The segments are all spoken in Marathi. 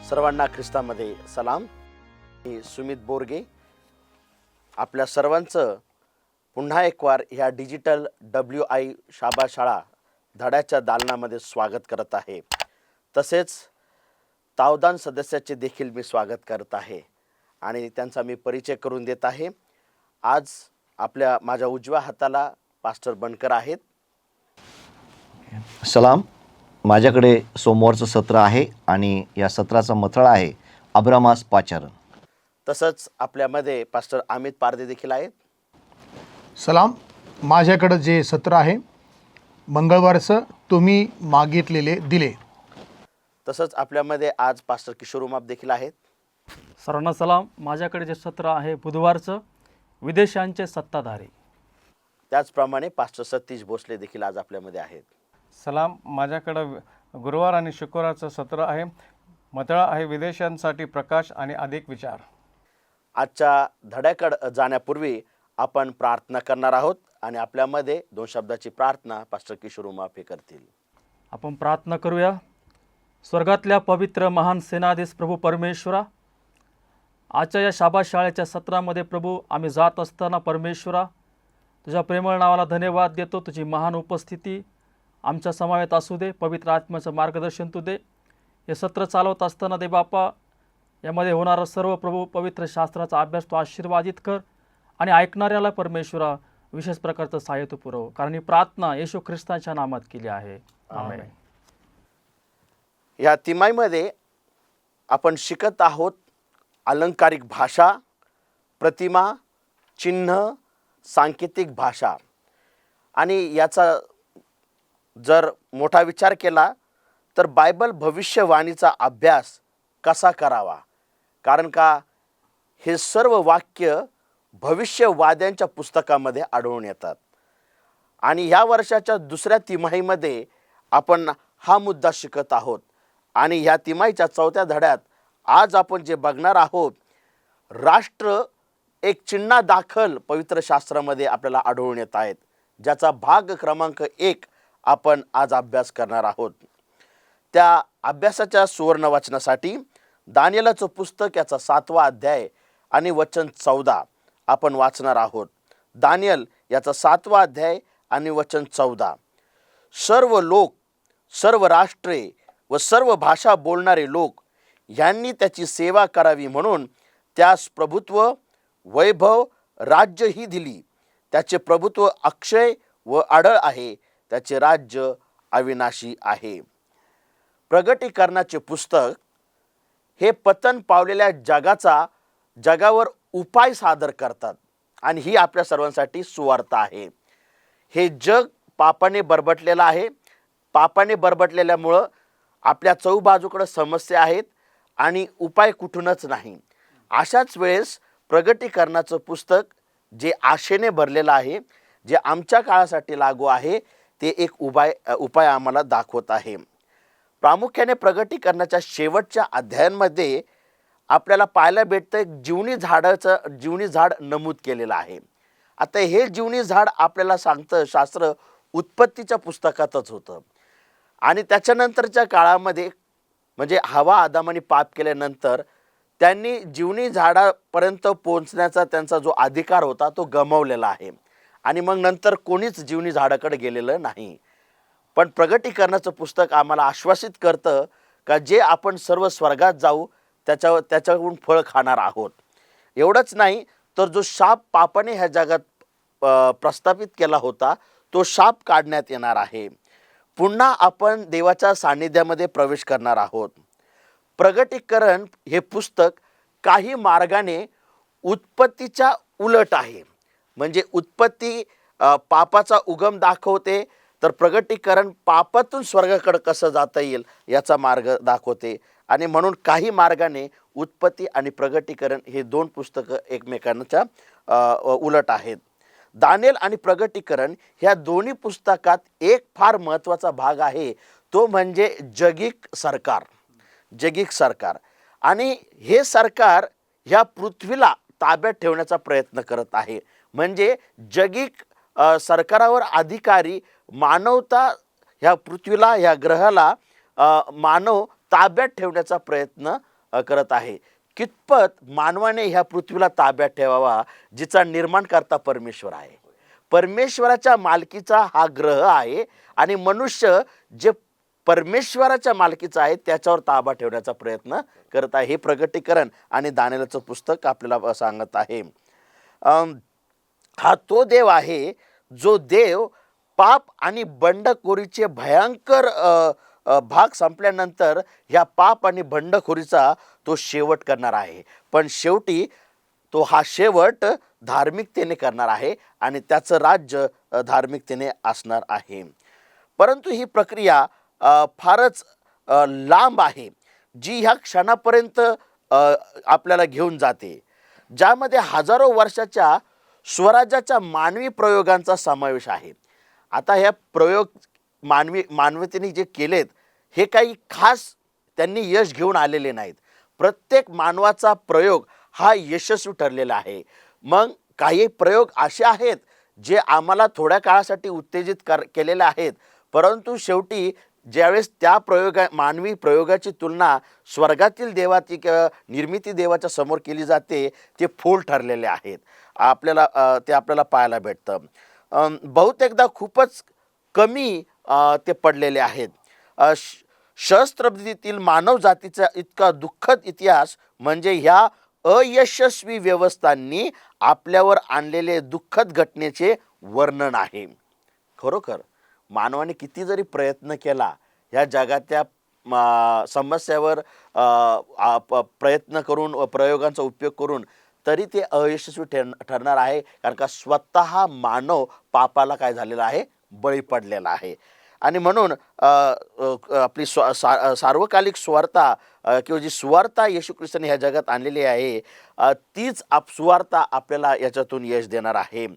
सर्वांना ख्रिस्तामध्ये सलाम. मी सुमित बोरगे आपल्या सर्वांचं पुन्हा एक वार ह्या डिजिटल WI शाबा शाळा धड्याच्या दालनामध्ये स्वागत करत आहे. तसेच तावदान सदस्याचे देखील मी स्वागत करत आहे आणि त्यांचा मी परिचय करून देत आहे. आज माझ्या उजव्या हाताला पास्टर बनकर आहेत. सलाम. माझ्याकडे सोमवारचं सत्र आहे आणि या सत्राचा मथळा आहे अब्रामास पाचारण. तसंच आपल्यामध्ये पास्टर अमित पारदे देखील आहेत. सलाम. माझ्याकडं जे सत्र आहे मंगळवारचं तुम्ही मागितलेले दिले. तसंच आपल्यामध्ये आज पास्टर किशोर उमाप देखील आहेत. सर्वांना सलाम. माझ्याकडे जे सत्र आहे बुधवारचं विदेशांचे सत्ताधारी. त्याचप्रमाणे पास्टर सतीश भोसले देखील आज आपल्यामध्ये आहेत. सलाम. माझ्याकडं गुरुवार आणि शुक्रवारचं सत्र आहे. मथळा आहे विदेशांसाठी प्रकाश आणि अधिक विचार. आजच्या धड्याकडे जाण्यापूर्वी आपण प्रार्थना करणार आहोत आणि आपल्यामध्ये 2 शब्दाची प्रार्थना पास्टर किशोर उमाप हे करतील. आपण प्रार्थना करूया. स्वर्गातल्या पवित्र महान सेनाधीश प्रभू परमेश्वरा, आजच्या या शाबा शाळेच्या सत्रामध्ये प्रभू आम्ही जात असताना परमेश्वरा तुझ्या प्रेमळ नावाला धन्यवाद देतो. तुझी महान उपस्थिती आमच्या समावेत असू दे. पवित्र आत्म्याचं मार्गदर्शन तू दे. हे सत्र चालवत असताना दे बापा, यामध्ये होणारा सर्व प्रभू पवित्र शास्त्राचा अभ्यास तू आशीर्वादित कर आणि ऐकणाऱ्याला परमेश्वरा विशेष प्रकारचं सहाय्य तू पुरव. कारण ही प्रार्थना येशू ख्रिस्ताच्या नामात केली आहे. आमेन. या तिमाहीमध्ये आपण शिकत आहोत अलंकारिक भाषा, प्रतिमा, चिन्ह, सांकेतिक भाषा. आणि याचा जर मोठा विचार केला तर बायबल भविष्यवाणीचा अभ्यास कसा करावा, कारण का हे सर्व वाक्य भविष्यवाद्यांच्या पुस्तकामध्ये आढळून येतात. आणि ह्या वर्षाच्या दुसऱ्या तिमाहीमध्ये आपण हा मुद्दा शिकत आहोत. आणि ह्या तिमाहीच्या 4थ्या धड्यात आज आपण जे बघणार आहोत, राष्ट्र एक चिन्हा दाखल पवित्र शास्त्रामध्ये आपल्याला आढळून येत आहेत, ज्याचा भाग क्रमांक 1 आपण आज अभ्यास करणार आहोत. त्या अभ्यासाच्या सुवर्ण वाचनासाठी दानिएलाचं पुस्तक याचा 7वा अध्याय आणि वचन 14 आपण वाचणार आहोत. दानिएल याचा 7वा अध्याय आणि वचन 14. सर्व लोक, सर्व राष्ट्रे व सर्व भाषा बोलणारे लोक यांनी त्याची सेवा करावी म्हणून त्यास प्रभुत्व, वैभव, राज्य ही दिली. त्याचे प्रभुत्व अक्षय व अढळ आहे, त्याचे राज्य अविनाशी आहे. प्रगटीकरणाचे पुस्तक हे पतन पावलेल्या जगावर उपाय सादर करतात आणि ही आपल्या सर्वांसाठी सुवार्ता आहे. हे जग पापाने बरबटलेलं आहे. पापाने बरबटलेल्यामुळं आपल्या चौबाजूकडे समस्या आहेत आणि उपाय कुठूनच नाही. अशाच वेळेस प्रगटीकरणाचं पुस्तक जे आशेने भरलेलं आहे, जे आमच्या काळासाठी लागू आहे, ते एक उपाय आम्हाला दाखवत आहे. प्रामुख्याने प्रगटीकरणाच्या शेवटच्या अध्यायांमध्ये आपल्याला पाहायला भेटतं एक जीवनी झाड नमूद केलेलं आहे. आता हे जीवनी झाड आपल्याला सांगतं शास्त्र उत्पत्तीच्या पुस्तकातच होतं. आणि त्याच्यानंतरच्या काळामध्ये म्हणजे हवा आदामाने पाप केल्यानंतर त्यांनी जीवनी झाडापर्यंत पोहोचण्याचा त्यांचा जो अधिकार होता तो गमावलेला आहे. आणि मग नंतर कोणीच जीवनी झाडाकडे गेलेलं नाही. पण प्रगटीकरणाचं पुस्तक आम्हाला आश्वासित करतं का जे आपण सर्व स्वर्गात जाऊ त्याच्याकडून फळ खाणार आहोत. एवढंच नाही तर जो शाप पापाने ह्या जगात प्रस्थापित केला होता तो शाप काढण्यात येणार आहे. पुन्हा आपण देवाच्या सान्निध्यामध्ये प्रवेश करणार आहोत. प्रगटीकरण हे पुस्तक काही मार्गाने उत्पत्तीच्या उलट आहे. म्हणजे उत्पत्ती पापाचा उगम दाखवते, तर प्रगटीकरण पापातून स्वर्गाकडे कसं जाता येईल याचा मार्ग दाखवते. आणि म्हणून काही मार्गाने उत्पत्ती आणि प्रगटीकरण हे 2 पुस्तकं एकमेकांच्या उलट आहेत. दानिएल आणि प्रगटीकरण ह्या दोन्ही पुस्तकात एक फार महत्त्वाचा भाग आहे, तो म्हणजे जगिक सरकार. आणि हे सरकार ह्या पृथ्वीला ताब्यात ठेवण्याचा प्रयत्न करत आहे. म्हणजे जगिक सरकारावर अधिकारी मानवता ह्या पृथ्वीला ह्या ग्रहाला मानव ताब्यात ठेवण्याचा प्रयत्न करत आहे. कितपत मानवाने ह्या पृथ्वीला ताब्यात ठेवावा जिचा निर्माणकर्ता परमेश्वर आहे. परमेश्वराच्या मालकीचा हा ग्रह आहे आणि मनुष्य जे परमेश्वराच्या मालकीचा आहे त्याच्यावर ताबा ठेवण्याचा प्रयत्न करत आहे. हे प्रगटीकरण आणि दानिएलचं पुस्तक आपल्याला सांगत आहे. हा तो देव आहे जो देव पाप आणि बंडखोरीचे भयंकर भाग संपल्यानंतर ह्या पाप आणि बंडखोरीचा तो शेवट करणार आहे. पण शेवटी तो हा शेवट धार्मिकतेने करणार आहे आणि त्याचं राज्य धार्मिकतेने असणार आहे. परंतु ही प्रक्रिया फारच लांब आहे, जी ह्या क्षणापर्यंत आपल्याला घेऊन जाते, ज्यामध्ये हजारो वर्षाच्या स्वराज्याच्या मानवी प्रयोगांचा समावेश आहे. आता ह्या प्रयोग मानवतेने जे केलेत हे काही खास त्यांनी यश घेऊन आलेले नाहीत. प्रत्येक मानवाचा प्रयोग हा यशस्वी ठरलेला आहे. मग काही प्रयोग असे आहेत जे आम्हाला थोड्या काळासाठी उत्तेजित केलेले आहेत, परंतु शेवटी ज्यावेळेस त्या मानवी प्रयोगाची तुलना स्वर्गातील देवाची किंवा निर्मिती देवाच्या समोर केली जाते, ते फोल ठरलेले आहेत. ते आपल्याला पाहायला भेटतं. बहुतेकदा खूपच कमी ते पडलेले आहेत. सहस्त्रबद्धीतील मानव जातीचा इतका दुःखद इतिहास म्हणजे ह्या अयशस्वी व्यवस्थांनी आपल्यावर आणलेले दुःखद घटनेचे वर्णन आहे. खरोखर मानवाने किती जरी प्रयत्न केला ह्या जगाच्या समस्यावर प्रयत्न करून प्रयोगांचा उपयोग करून तरी ते अयशस्वी ठरणार आहे. कारण का स्वतः मानव पापाला काय झालेला आहे, बळी पडलेला आहे. आणि म्हणून आपली सार्वकालिक सुवार्ता किंवा जी सुवार्ता येशू ख्रिस्ताने ह्या जगात आणलेली आहे तीच सुवार्ता आपल्याला याच्यातून यश देणार आहे.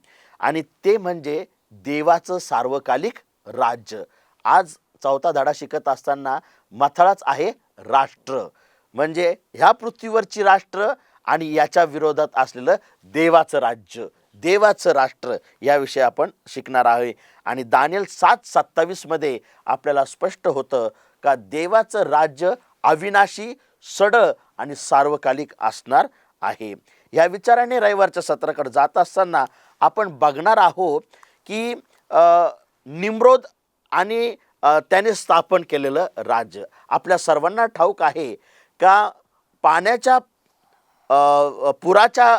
आणि ते म्हणजे देवाचं सार्वकालिक राज्य. आज 4था धडा शिकत असताना मथळाच आहे राष्ट्र, म्हणजे ह्या पृथ्वीवरची राष्ट्र आणि याच्या विरोधात असलेलं देवाचं राज्य, देवाचं राष्ट्र याविषयी आपण शिकणार आहे. आणि दानिएल 7:27 मध्ये आपल्याला स्पष्ट होतं का देवाचं राज्य अविनाशी, सडळ आणि सार्वकालिक असणार आहे. या विचाराने रविवारच्या सत्राकडे जात असताना आपण बघणार आहोत की निम्रोद आणि त्याने स्थापन केलेलं राज्य. आपल्या सर्वांना ठाऊक आहे का पाण्याच्या पुराच्या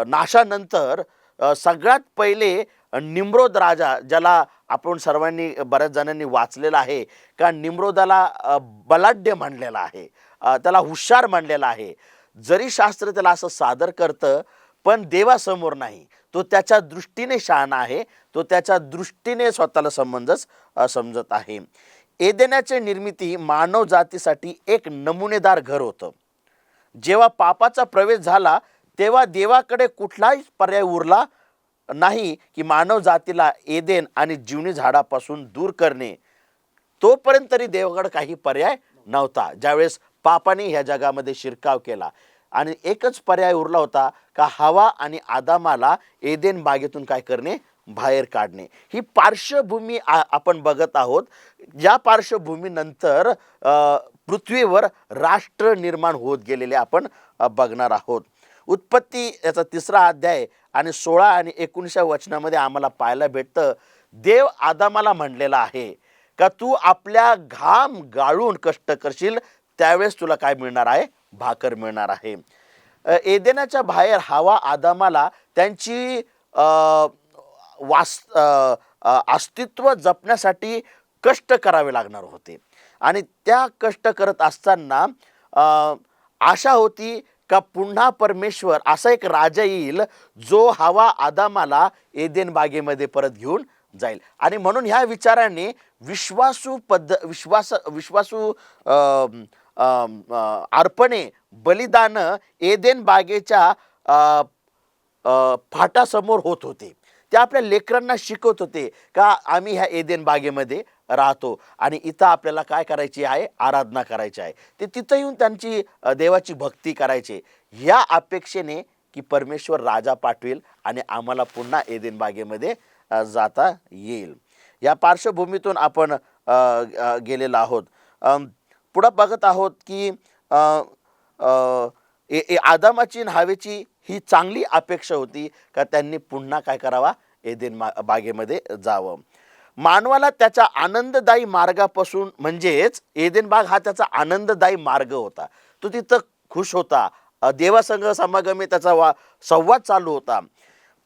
नाशानंतर सगळ्यात पहिले निम्रोद राजा, ज्याला आपण सर्वांनी बऱ्याच जणांनी वाचलेलं आहे का निम्रोदाला बलाढ्य म्हणलेला आहे, त्याला हुशार म्हणलेला आहे. जरी शास्त्र त्याला असं सादर करतं पण देवासमोर नाही. तो त्याच्या दृष्टीने शहाणा आहे, तो त्याच्या दृष्टीने स्वतःला समजत आहे. एदेनाची निर्मिती मानव जातीसाठी एक नमुनेदार घर होतं. जेव्हा पापाचा प्रवेश झाला तेव्हा देवाकडे कुठलाही पर्याय उरला नाही की मानव जातीला एदेन आणि जीवनी झाडापासून दूर करणे. तोपर्यंत तरी देवाकडे काही पर्याय नव्हता. ज्यावेळेस पापाने ह्या जगामध्ये शिरकाव केला आणि एकच पर्याय उरला होता का हवा आणि आदामाला एदेन बागेतून काय करणे, बाहेर काढणे. ही पार्श्वभूमी आपण बघत आहोत. या पार्श्वभूमीनंतर पृथ्वीवर राष्ट्र निर्माण होत गेलेले आपण बघणार आहोत. उत्पत्ती याचा 3रा अध्याय आणि 16 आणि 19 वचनामध्ये आम्हाला पाहायला भेटतं, देव आदामाला म्हणलेला आहे का तू आपल्या घाम गाळून कष्ट करशील त्यावेळेस तुला काय मिळणार आहे, भाकर मिळणार आहे. एदेनाच्या बाहेर हवा आदामाला त्यांची अस्तित्व जपण्यासाठी कष्ट करावे लागणार होते आणि त्या कष्ट करत असताना आशा होती का पुन्हा परमेश्वर असा एक राजा येईल जो हवा आदामाला एदेन बागेमध्ये परत घेऊन जाईल. आणि म्हणून ह्या विचाराने विश्वासू अर्पणे बलिदान एदेन बागेच्या फाटासमोर होत होते. ते आपल्या लेकरांना शिकवत होते का आम्ही ह्या एदेन बागेमध्ये राहतो आणि इथं आपल्याला काय करायची आहे, आराधना करायची आहे. ते तिथं येऊन त्यांची देवाची भक्ती करायचे या अपेक्षेने की परमेश्वर राजा पाठवेल आणि आम्हाला पुन्हा एदेन बागेमध्ये जाता येईल. या पार्श्वभूमीतून आपण गेलेलो आहोत. पुढं बघत आहोत की आदामाची आणि हवेची ही चांगली अपेक्षा होती का त्यांनी पुन्हा काय करावा, एदेन बागेमध्ये जावं. मानवाला त्याच्या आनंददायी मार्गापासून, म्हणजेच एदेन बाग हा त्याचा आनंददायी मार्ग होता. तो तिथं खुश होता, देवासंग समागमे त्याचा संवाद चालू होता.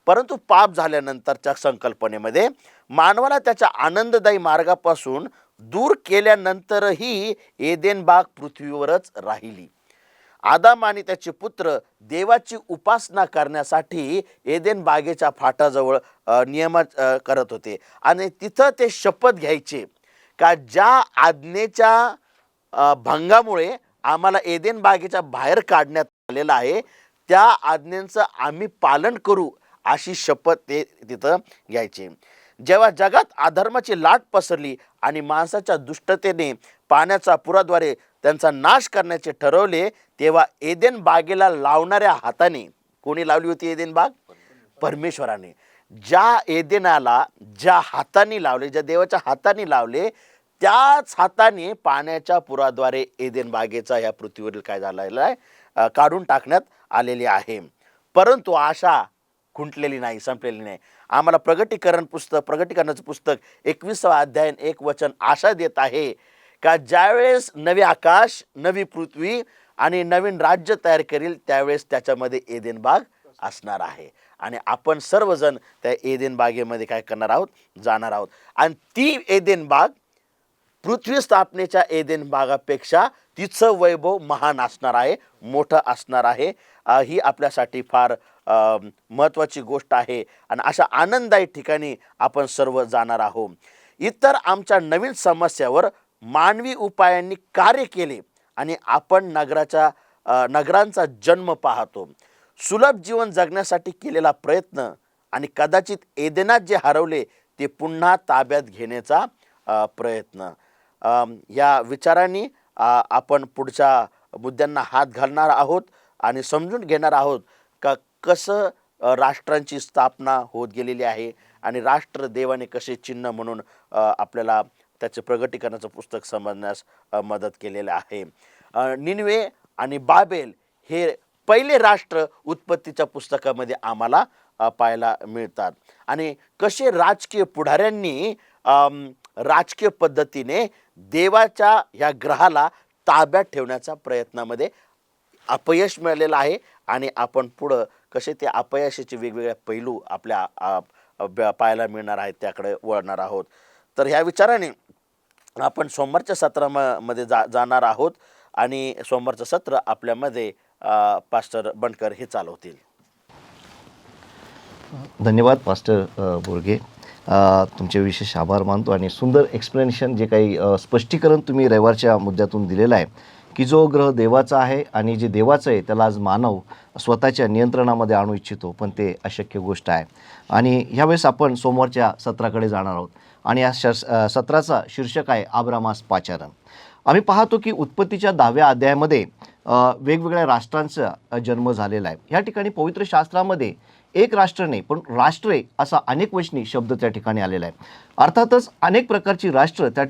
परंतु पाप झाल्यानंतरच्या संकल्पनेमध्ये मानवाला त्याच्या आनंददायी मार्गापासून दूर केल्यानंतरही एदेन बाग पृथ्वीवरच राहिली. आदाम आणि त्याचे पुत्र देवाची उपासना करण्यासाठी एदेन बागेच्या फाटाजवळ नियम करत होते आणि तिथं ते शपथ घ्यायचे का ज्या आज्ञेच्या भंगामुळे आम्हाला एदेन बागेच्या बाहेर काढण्यात आलेलं आहे त्या आज्ञेचं आम्ही पालन करू, अशी शपथ ते तिथं घ्यायचे. जेव्हा जगात अधर्माची लाट पसरली आणि माणसाच्या दुष्टतेने पाण्याच्या पुराद्वारे त्यांचा नाश करण्याचे ठरवले, तेव्हा एदेन बागेला लावणाऱ्या हाताने, कोणी लावली होती एदेन बाग? परमेश्वराने. ज्या एदेनाला ज्या हाताने लावले, ज्या देवाच्या हाताने लावले, त्याच हाताने पाण्याच्या पुराद्वारे एदेन बागेचा ह्या पृथ्वीवरील काय झालेला आहे, काढून टाकण्यात आलेली आहे. परंतु आशा खुंटलेली नाही, संपलेली नाही. आम्हाला प्रगटीकरणाचं पुस्तक 21वा अध्याय 1 वचन आशा देत आहे का ज्यावेळेस नवे आकाश, नवी पृथ्वी आणि नवीन राज्य तयार करील त्यावेळेस त्याच्यामध्ये एदेन बाग असणार आहे आणि आपण सर्वजण त्या एदेन बागेमध्ये काय करणार आहोत, जाणार आहोत. आणि ती एदेन बाग पृथ्वी स्थापनेच्या एदेन बागापेक्षा तिचं वैभव महान असणार आहे, मोठं असणार आहे. ही आपल्यासाठी फार महत्त्वाची गोष्ट आहे आणि अशा आनंददायी ठिकाणी आपण सर्व जाणार आहोत. इतर आमच्या नवीन समस्यावर मानवी उपायांनी कार्य केले आणि आपण नगरांचा जन्म पाहतो. सुलभ जीवन जगण्यासाठी केलेला प्रयत्न आणि कदाचित एदेनात जे हरवले ते पुन्हा ताब्यात घेण्याचा प्रयत्न. या विचारांनी आपण पुढच्या मुद्द्यांना हात घालणार आहोत आणि समजून घेणार आहोत का कसं राष्ट्रांची स्थापना होत गेलेली आहे आणि राष्ट्र देवाने कसे चिन्ह म्हणून आपल्याला त्याचे प्रगटीकरणाचं पुस्तक समजण्यास मदत केलेलं आहे. निनवे आणि बाबेल हे पहिले राष्ट्र उत्पत्तीच्या पुस्तकामध्ये आम्हाला पाहायला मिळतात आणि कसे राजकीय पुढाऱ्यांनी राजकीय पद्धतीने देवाच्या ह्या ग्रहाला ताब्यात ठेवण्याच्या प्रयत्नामध्ये अपयश मिळालेलं आहे आणि आपण पुढं कसे ते अपयशाचे वेगवेगळे पैलू आपल्या पाहायला मिळणार आहेत त्याकडे वळणार आहोत. तर ह्या विचाराने आपण सोमवारच्या सत्रामध्ये जाणार आहोत आणि सोमवारचं सत्र आपल्यामध्ये पास्टर बनकर हे चालवतील. धन्यवाद पास्टर बोरगे, तुमचे विशेष आभार मानतो आणि सुंदर एक्सप्लेनेशन, जे काही स्पष्टीकरण तुम्ही रविवारच्या मुद्द्यातून दिलेलं आहे की जो ग्रह देवाचा आहे आणि जे देवाचं आहे त्याला आज मानव स्वतःच्या नियंत्रणामध्ये आणू इच्छितो, पण ते अशक्य गोष्ट आहे. आणि ह्यावेळेस आपण सोमवारच्या सत्राकडे जाणार आहोत आणि या सत्राचा शीर्षक आहे अब्रामास पाचारण. आम्ही पाहतो की उत्पत्तीच्या 10व्या अध्यायामध्ये वेगवेगळ्या राष्ट्रांचा जन्म झालेला आहे. ह्या ठिकाणी पवित्र शास्त्रामध्ये एक राष्ट्र नाही पण राष्ट्रे असा अनेक वचनी शब्द त्या ठिकाणी आलेला आहे. अर्थातच अनेक प्रकारची राष्ट्र त्या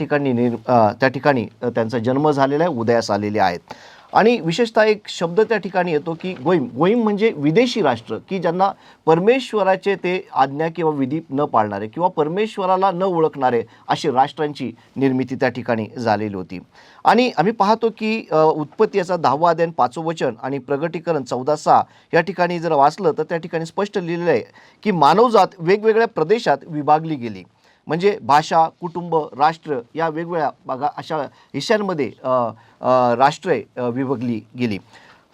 ठिकाणी त्यांचा जन्म झालेला आहे, उदयास आलेले आहेत. आणि विशेषतः एक शब्द त्या ठिकाणी येतो की गोईम म्हणजे विदेशी राष्ट्र, की ज्यांना परमेश्वराचे ते आज्ञा किंवा विधी न पाळणारे किंवा परमेश्वराला न ओळखणारे अशी राष्ट्रांची निर्मिती त्या ठिकाणी झालेली होती. आणि आम्ही पाहतो की उत्पत्ती याचा 10वा अध्याय 5वं वचन आणि प्रगटीकरण 14:6 या ठिकाणी जर वाचलं तर त्या ठिकाणी स्पष्ट लिहिलेलं आहे की मानवजात वेगवेगळ्या प्रदेशात विभागली गेली. म्हणजे भाषा, कुटुंब, राष्ट्र या वेगवेगळ्या बघा अशा हिस्स्यांमध्ये राष्ट्रे विभागली गेली.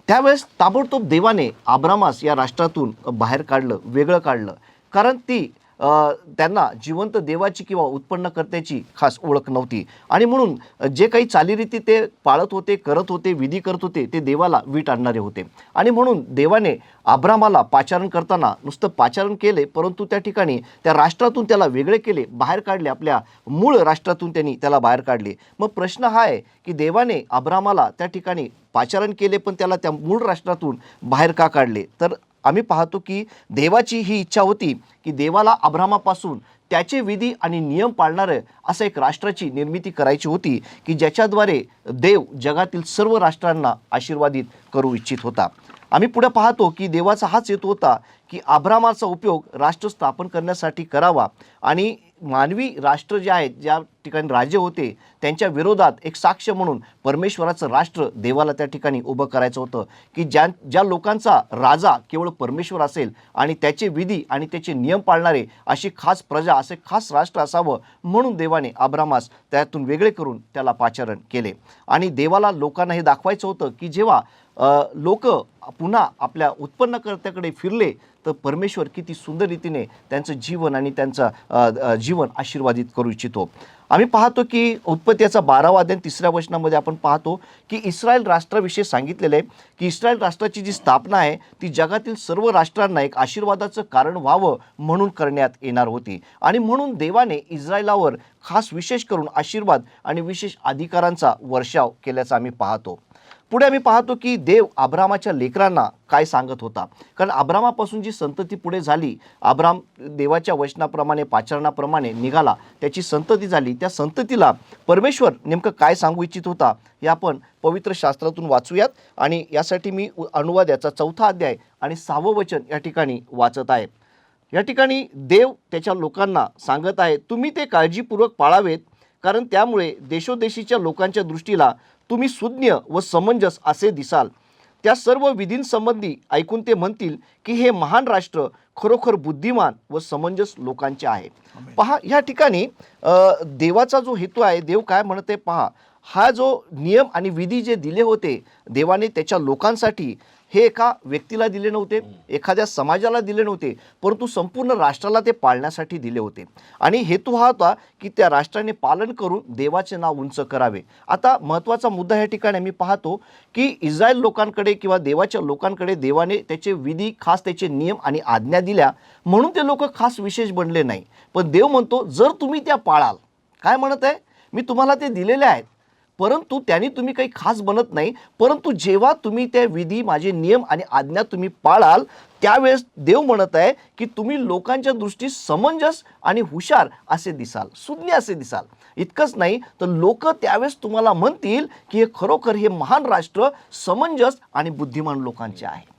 त्यावेळेस ताबडतोब देवाने अब्रामास या राष्ट्रातून बाहेर काढलं, वेगळं काढलं, कारण ती त्यांना जिवंत देवाची किंवा उत्पन्नकर्त्याची खास ओळख नव्हती. आणि म्हणून जे काही चालीरीती ते पाळत होते, करत होते, विधी करत होते, ते देवाला वीट आणणारे होते. आणि म्हणून देवाने अब्रामाला पाचारण करताना नुसतं पाचारण केले, परंतु त्या ठिकाणी त्या राष्ट्रातून त्याला वेगळे केले, बाहेर काढले, आपल्या मूळ राष्ट्रातून त्यांनी त्याला बाहेर काढले. मग प्रश्न हा आहे की देवाने अब्रामाला त्या ठिकाणी पाचारण केले पण त्याला त्या मूळ राष्ट्रातून बाहेर का काढले? तर आम्ही पाहतो की देवाची ही इच्छा होती की देवाला अब्रामापासून त्याचे विधी आणि नियम पाळणारं असं एक राष्ट्राची निर्मिती करायची होती की ज्याच्याद्वारे देव जगातील सर्व राष्ट्रांना आशीर्वादित करू इच्छित होता. आम्ही पुढे पाहतो की देवाचा हाच हेतू होता की अब्रामाचा उपयोग राष्ट्र स्थापन करण्यासाठी करावा आणि मानवी राष्ट्र जे आहेत, ज्या ठिकाणी राजे होते त्यांच्या विरोधात एक साक्ष म्हणून परमेश्वराचं राष्ट्र देवाला त्या ठिकाणी उभं करायचं होतं की ज्या लोकांचा राजा केवळ परमेश्वर असेल आणि त्याचे विधी आणि त्याचे नियम पाळणारे अशी खास प्रजा, असे खास राष्ट्र असावं म्हणून देवाने अब्रामास त्यातून वेगळे करून त्याला पाचारण केले. आणि देवाला लोकांना हे दाखवायचं होतं की जेव्हा लोक पुन्हा आपल्या उत्पन्नकर्त्याकडे फिरले तर परमेश्वर किती सुंदर रीतीने त्यांचं जीवन आणि त्यांचं जीवन आशीर्वादित करू इच्छितो. आम्ही पाहतो की उत्पत्तीचा 12वा अध्याय 3ऱ्या वचनामध्ये आपण पाहतो की इस्रायल राष्ट्राविषयी सांगितलेलं आहे की इस्रायल राष्ट्राची जी स्थापना आहे ती जगातील सर्व राष्ट्रांना एक आशीर्वादाचं कारण व्हावं म्हणून करण्यात येणार होती. आणि म्हणून देवाने इस्रायलावर खास विशेष करून आशीर्वाद आणि विशेष अधिकारांचा वर्षाव केल्याचं आम्ही पाहतो. पुढे आम्ही पाहतो की देव अब्रामाच्या लेकरांना काय सांगत होता, कारण अब्रामापासून जी संतती पुढे झाली, अब्राम देवाच्या वचनाप्रमाणे पाचारणाप्रमाणे निघाला, त्याची संतती झाली, त्या संततीला परमेश्वर नेमकं काय सांगू इच्छित होता हे आपण पवित्र शास्त्रातून वाचूयात. आणि यासाठी मी अनुवाद याचा 4था अध्याय आणि 6वं वचन या ठिकाणी वाचत आहे. या ठिकाणी देव त्याच्या लोकांना सांगत आहे, तुम्ही ते काळजीपूर्वक पाळावेत, कारण त्यामुळे देशोदेशीच्या लोकांच्या दृष्टीला तुम्ही सुज्ञ व समंजस असे दिसाल. त्या सर्व विधींसंबंधी ऐकून ते म्हणतील की हे महान राष्ट्र खरोखर बुद्धिमान व समंजस लोकांचे आहे. पहा, या ठिकाणी देवाचा जो हेतू आहे, देव काय म्हणते पहा, हा जो नियम आणि विधी जे दिले होते देवाने त्याच्या लोकांसाठी, हे एका व्यक्तीला दिले नव्हते, एखाद्या समाजाला दिले नव्हते, परंतु संपूर्ण राष्ट्राला ते पाळण्यासाठी दिले होते. आणि हेतू हा होता की त्या राष्ट्राने पालन करून देवाचे नाव उंच करावे. आता महत्त्वाचा मुद्दा या ठिकाणी मी पाहतो की इस्रायल लोकांकडे किंवा देवाच्या लोकांकडे देवाने त्याचे विधी, खास त्याचे नियम आणि आज्ञा दिल्या म्हणून ते लोक खास विशेष बनले नाही. पण देव म्हणतो जर तुम्ही त्या पाळाल, काय म्हणत आहे, मी तुम्हाला ते दिलेले आहेत, परंतु त्यांनी तुम्ही काही खास बनत नाही, परंतु जेव्हा तुम्ही त्या विधी, माझे नियम आणि आज्ञा तुम्ही पाळाल त्यावेळेस देव म्हणत आहे की तुम्ही लोकांच्या दृष्टीत समंजस आणि हुशार असे दिसाल, सुज्ञ असे दिसाल. इतकंच नाही तर लोक त्यावेळेस तुम्हाला म्हणतील की हे खरोखर हे महान राष्ट्र समंजस आणि बुद्धिमान लोकांचे आहे.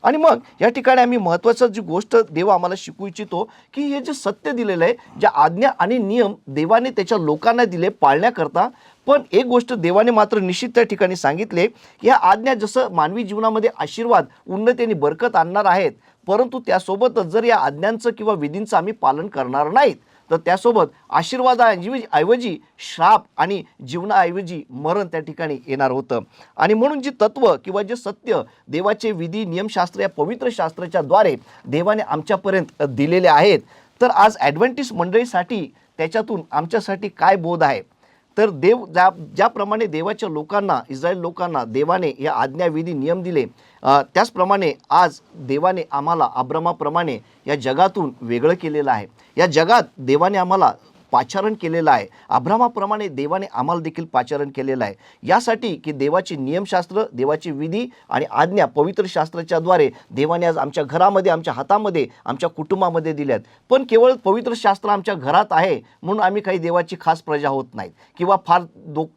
आणि मग या ठिकाणी आम्ही महत्त्वाचं जी गोष्ट देव आम्हाला शिकू इच्छितो की हे जे सत्य दिलेलं आहे, ज्या आज्ञा आणि नियम देवाने त्याच्या लोकांना दिले पाळण्याकरता, पण एक गोष्ट देवाने मात्र निश्चित त्या ठिकाणी सांगितले, या आज्ञा जसं मानवी जीवनामध्ये आशीर्वाद, उन्नती आणि बरकत आणणार आहेत, परंतु त्यासोबतच जर या आज्ञांचं किंवा विधींचं आम्ही पालन करणार नाहीत तर त्यासोबत आशीर्वादाऐवजी श्राप आणि जीवनाऐवजी मरण त्या ठिकाणी येणार होतं. आणि म्हणून जी तत्व किंवा जे सत्य देवाचे विधी, नियमशास्त्र या पवित्र शास्त्राच्या द्वारे देवाने आमच्यापर्यंत दिलेले आहेत, तर आज ॲडव्हेंटिस्ट मंडळीसाठी त्याच्यातून आमच्यासाठी काय बोध आहे, तर देव ज्याप्रमाणे देवाच्या लोकांना, इस्रायल लोकांना देवाने या आज्ञा, विधी, नियम दिले, त्याचप्रमाणे आज देवाने आम्हाला अब्रामाप्रमाणे या जगातून वेगळं केलेलं आहे. या जगात देवाने आम्हाला पाचारण केलेलं आहे. अब्रामाप्रमाणे देवाने आम्हाला देखील पाचारण केलेलं आहे, यासाठी की देवाचे नियमशास्त्र, देवाची विधी आणि आज्ञा पवित्र शास्त्राच्याद्वारे देवाने आज आमच्या घरामध्ये, आमच्या हातामध्ये, आमच्या कुटुंबामध्ये दिल्यात. पण केवळ पवित्र शास्त्र आमच्या घरात आहे म्हणून आम्ही काही देवाची खास प्रजा होत नाहीत किंवा फार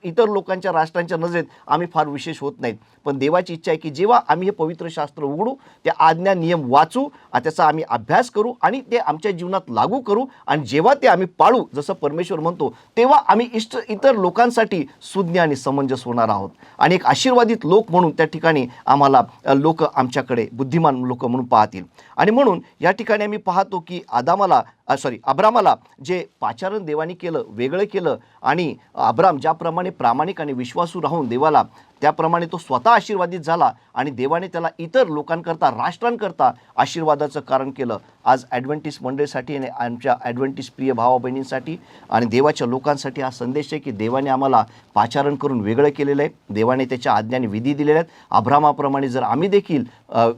इतर लोकांच्या राष्ट्रांच्या नजरेत आम्ही फार विशेष होत नाहीत. पण देवाची इच्छा आहे की जेव्हा आम्ही हे पवित्र शास्त्र उघडू, ते आज्ञा, नियम वाचू, त्याचा आम्ही अभ्यास करू आणि ते आमच्या जीवनात लागू करू, आणि जेव्हा ते आम्ही पाळू जसं परमेश्वर म्हणतो, तेव्हा आम्ही इतर लोकांसाठी सुज्ञ आणि समंजस होणार आहोत आणि एक आशीर्वादित लोक म्हणून त्या ठिकाणी आम्हाला लोक आमच्याकडे बुद्धिमान लोक म्हणून पाहतील. आणि म्हणून या ठिकाणी आम्ही पाहतो की अब्रामाला जे पाचारण देवाने केलं, वेगळं केलं, आणि अब्राम ज्याप्रमाणे प्रामाणिक आणि विश्वासू राहून देवाला, त्याप्रमाणे तो स्वतः आशीर्वादित झाला आणि देवाने त्याला इतर लोकांकरता, राष्ट्रांकरता आशीर्वादाचं कारण केलं. आज ॲडव्हेंटिस्ट मंडळीसाठी आणि आमच्या ॲडव्हेंटिस्ट प्रिय भावा बहिणींसाठी आणि देवाच्या लोकांसाठी हा संदेश आहे की देवाने आम्हाला पाचारण करून वेगळं केलेलं आहे, देवाने त्याच्या आज्ञाने विधी दिलेल्या आहेत. अब्रामाप्रमाणे जर आम्ही देखील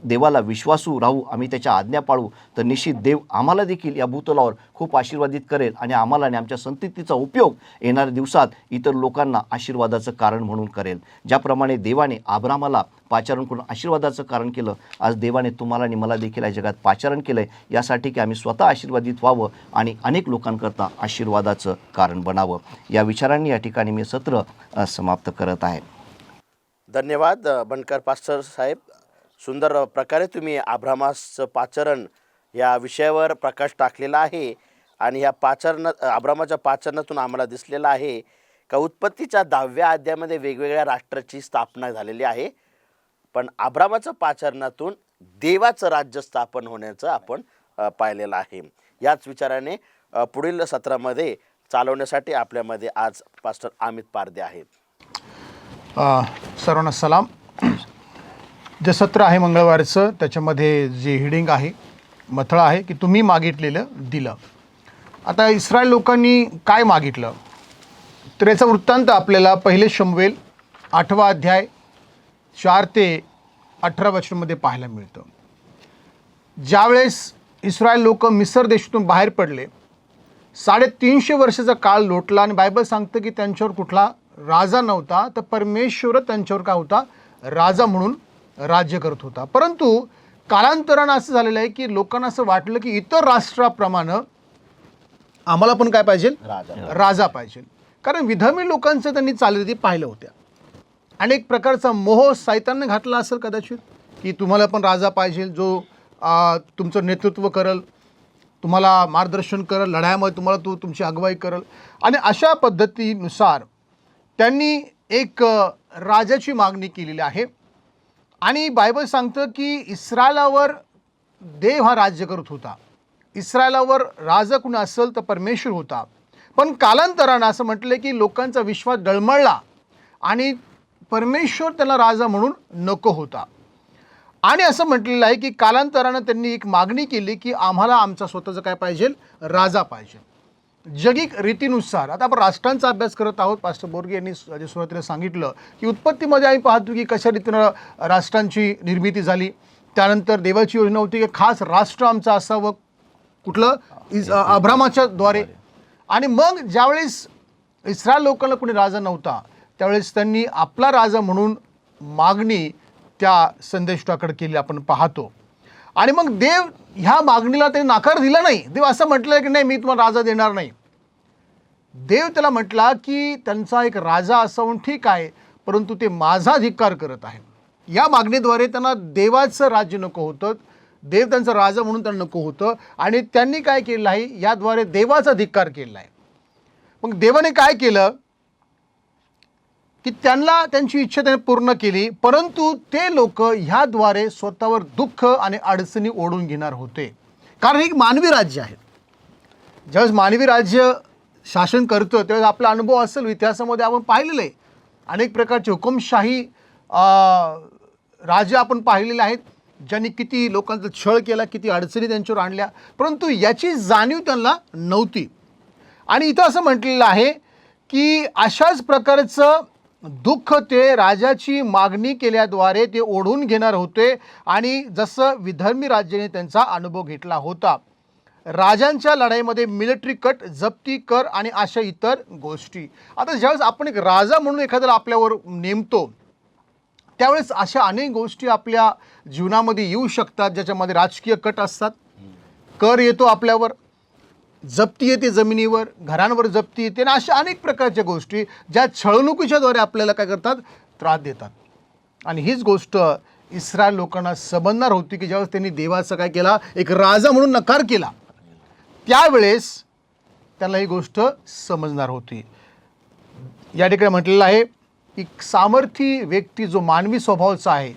देवाला विश्वासू राहू, आम्ही त्याच्या आज्ञा पाळू, तर निश्चित देव आम्हाला देखील या भूतलावर खूप आशीर्वादित करेल आणि आम्हाला आणि आमच्या संततीचा उपयोग येणाऱ्या दिवसात इतर लोकांना आशीर्वादाचं कारण म्हणून करेल. ज्याप्रमाणे ज्याप्रमाणे देवाने आब्रामाला पाचारण करून आशीर्वादाचं कारण केलं, आज देवाने तुम्हाला आणि मला देखील या जगात पाचारण केलं आहे यासाठी की आम्ही स्वतः आशीर्वादित व्हावं आणि अनेक लोकांकरता आशीर्वादाचं कारण बनावं. या विचारांनी या ठिकाणी मी सत्र समाप्त करत आहे. धन्यवाद बनकर पास्टर साहेब. सुंदर प्रकारे तुम्ही अब्रामाचं पाचारण या विषयावर प्रकाश टाकलेला आहे आणि ह्या अब्रामाच्या पाचारणातून आम्हाला दिसलेलं आहे का उत्पत्तीच्या 10व्या अध्यायामध्ये वेगवेगळ्या राष्ट्राची स्थापना झालेली आहे, पण अब्रामाच्या पाचारणातून देवाचं राज्य स्थापन होण्याचं आपण पाहिलेलं आहे. याच विचाराने पुढील सत्रामध्ये चालवण्यासाठी आपल्यामध्ये आज पास्टर अमित पारदे आहेत. सर्वांना सलाम. जे सत्र आहे मंगळवारचं, त्याच्यामध्ये जे हिडिंग आहे, मथळा आहे की तुम्ही मागितलेलं दिलं. आता इस्रायल लोकांनी काय मागितलं तर याचा वृत्तांत आपल्याला पहिले शमूएल 8वा अध्याय 4 ते 18 वचनामध्ये पाहायला मिळतं. ज्यावेळेस इस्रायल लोक मिस्र देशातून बाहेर पडले, 350 वर्षाचा काळ लोटला आणि बायबल सांगतं की त्यांच्यावर कुठला राजा नव्हता, तर परमेश्वर त्यांच्यावर काय होता, राजा म्हणून राज्य करत होता. परंतु कालांतरानं असं झालेलं आहे की लोकांना असं वाटलं की इतर राष्ट्राप्रमाणे आम्हाला पण काय पाहिजे, राजा पाहिजे. कारण विधर्मी लोकांचं त्यांनी चालीरीती पाहिलं होत्या. अनेक प्रकारचा मोह सैतानने घातला असेल कदाचित की तुम्हाला पण राजा पाहिजे, जो तुमचं नेतृत्व करेल, तुम्हाला मार्गदर्शन करेल, लढाईमध्ये तुम्हाला तुमची अगुवाई करेल. आणि अशा पद्धतीनुसार त्यांनी एक राजाची मागणी केलेली आहे. आणि बायबल सांगतं की इस्रायलावर देव हा राज्य करत होता. इस्रायलावर राजा कुणी असेल तर परमेश्वर होता. पण कालांतरानं असं म्हटलं की लोकांचा विश्वास डळमळला आणि परमेश्वर त्याला राजा म्हणून नको होता. आणि असं म्हटलेलं आहे की कालांतरानं त्यांनी एक मागणी केली की आम्हाला आमचा स्वतःचा काय पाहिजे, राजा पाहिजे. जगिक रीतीनुसार आता आपण राष्ट्रांचा अभ्यास करत आहोत. पास्टर बोरगे यांनी सुरुवातीला सांगितलं की उत्पत्तीमध्ये आम्ही पाहतो की कशा रीतीनं राष्ट्रांची निर्मिती झाली. त्यानंतर देवाची योजना होती की खास राष्ट्र आमचं असावं, कुठलं, अब्रामाच्या द्वारे. आणि मग ज्यावेळेस इस्रायल लोकांना कोणी राजा नव्हता, त्यावेळेस त्यांनी आपला राजा म्हणून मागणी त्या संदेष्टाकडे केली आपण पाहतो. आणि मग देव ह्या मागणीला त्यांनी नाकार दिला नाही. देव असं म्हटलं की नाही मी तुम्हाला राजा देणार नाही. देव त्याला म्हटला की त्यांचा एक राजा असावून ठीक आहे, परंतु ते माझा अधिकार करत आहे. या मागणीद्वारे त्यांना देवाचं राज्य नको होतं, देव त्यांचा राजा म्हणून त्यांना नको होतं. आणि त्यांनी काय केलं आहे, याद्वारे देवाचा अधिकार केला आहे. मग देवाने काय केलं की त्यांना त्यांची इच्छा त्याने पूर्ण केली, परंतु ते लोक ह्याद्वारे स्वतःवर दुःख आणि अडचणी ओढून घेणार होते. कारण हे एक मानवी राज्य आहे. ज्यावेळेस मानवी राज्य शासन करतं त्यावेळेस आपला अनुभव असेल, इतिहासामध्ये आपण पाहिलेलं आहे. अनेक प्रकारचे हुकुमशाही राजे आपण पाहिलेले आहेत, ज्यांनी किती लोकांचा छळ केला, किती अडचणी त्यांच्यावर आणल्या, परंतु याची जाणीव त्यांना नव्हती. आणि इथं असं म्हटलेलं आहे की अशाच प्रकारचं दुःख ते राजाची मागणी केल्याद्वारे ते ओढून घेणार होते. आणि जसं विधर्मी राज्याने त्यांचा अनुभव घेतला होता, राजांच्या लढाईमध्ये मिलिटरी कट, जप्ती कर आणि अशा इतर गोष्टी. आता ज्यावेळेस आपण एक राजा म्हणून एखाद्याला आपल्यावर नेमतो, त्यावेळेस अशा अनेक गोष्टी आपल्या जीवनामध्ये येऊ शकतात, ज्याच्यामध्ये राजकीय कट असतात, कर येतो आपल्यावर, जप्ती येते जमिनीवर, घरांवर जप्ती येते, आणि अशा अनेक प्रकारच्या गोष्टी ज्या छळवणुकीच्याद्वारे आपल्याला काय करतात, त्रास देतात. आणि हीच गोष्ट इस्रायल लोकांना समजणार होती की ज्यावेळेस त्यांनी देवाचा काय केला, एक राजा म्हणून नकार केला, त्यावेळेस त्यांना ही गोष्ट समजणार होती. या ठिकाणी म्हटलेलं आहे की सामर्थी व्यक्ती जो मानवी स्वभावाचा आहे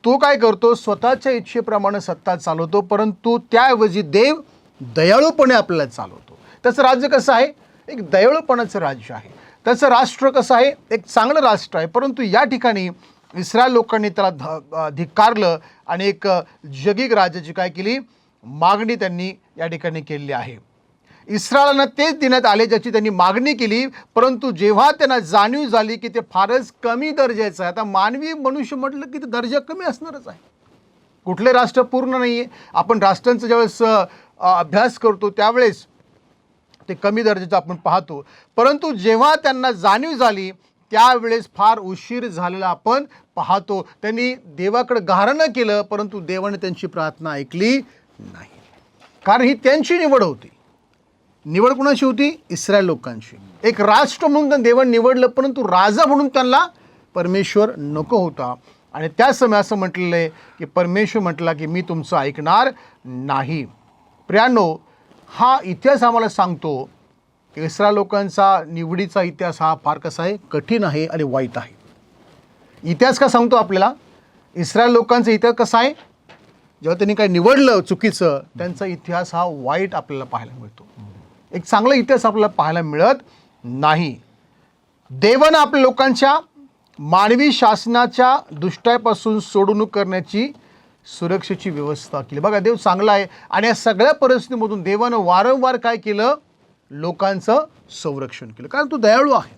तो काय करतो, स्वतःच्या इच्छेप्रमाणे सत्ता चालवतो, परंतु त्याऐवजी देव दयाळूपणे आपल्याला चालवतो. त्याचं राज्य कसं आहे, एक दयाळूपणाचं राज्य आहे. त्याचं राष्ट्र कसं आहे, एक चांगलं राष्ट्र आहे. परंतु या ठिकाणी इस्रायल लोकांनी त्याला धिक्कारलं आणि एक जगिक राज्याची काय केली, मागणी त्यांनी या ठिकाणी केलेली आहे. इस्रायलांना तेच देण्यात आले ज्याची त्यांनी मागणी केली, परंतु जेव्हा त्यांना जाणीव झाली की ते फारच कमी दर्जाचं आहे. आता मानवी मनुष्य म्हटलं की ते दर्जा कमी असणारच आहे. कुठले राष्ट्र पूर्ण नाही आहे. आपण राष्ट्रांचा ज्यावेळेस अभ्यास करतो त्यावेळेस ते कमी दर्जाचं आपण पाहतो. परंतु जेव्हा त्यांना जाणीव झाली त्यावेळेस फार उशीर झालेला आपण पाहतो. त्यांनी देवाकडे गाऱ्हाणं केलं, परंतु देवाने त्यांची प्रार्थना ऐकली नाही. कारण ही त्यांची निवड होती. निवड कोणाची होती? इस्रायल लोकांची. एक राष्ट्र म्हणून त्यांना देवाने निवडलं, परंतु राजा म्हणून त्यांना परमेश्वर नको होता. आणि त्या समय असं म्हटलेलं आहे की परमेश्वर म्हटला की मी तुमचं ऐकणार नाही. प्रियांनो, हा इतिहास आम्हाला सांगतो की इस्रायल लोकांचा निवडीचा इतिहास हा फार कसा आहे? कठीण आहे आणि वाईट आहे. इतिहास का सांगतो आपल्याला? इस्रायल लोकांचा इतिहास कसा आहे? जेव्हा त्यांनी काही निवडलं चुकीचं, त्यांचा इतिहास हा वाईट आपल्याला पाहायला मिळतो. एक चांगला इतिहास आपल्याला पाहायला मिळत नाही. देवानं आपल्या लोकांच्या मानवी शासनाच्या दुष्टापासून सोडवणूक करण्याची सुरक्षेची व्यवस्था केली. बघा, देव चांगला आहे आणि या सगळ्या परिस्थितीमधून देवानं वारंवार काय केलं? लोकांचं संरक्षण केलं. कारण तो दयाळू आहे,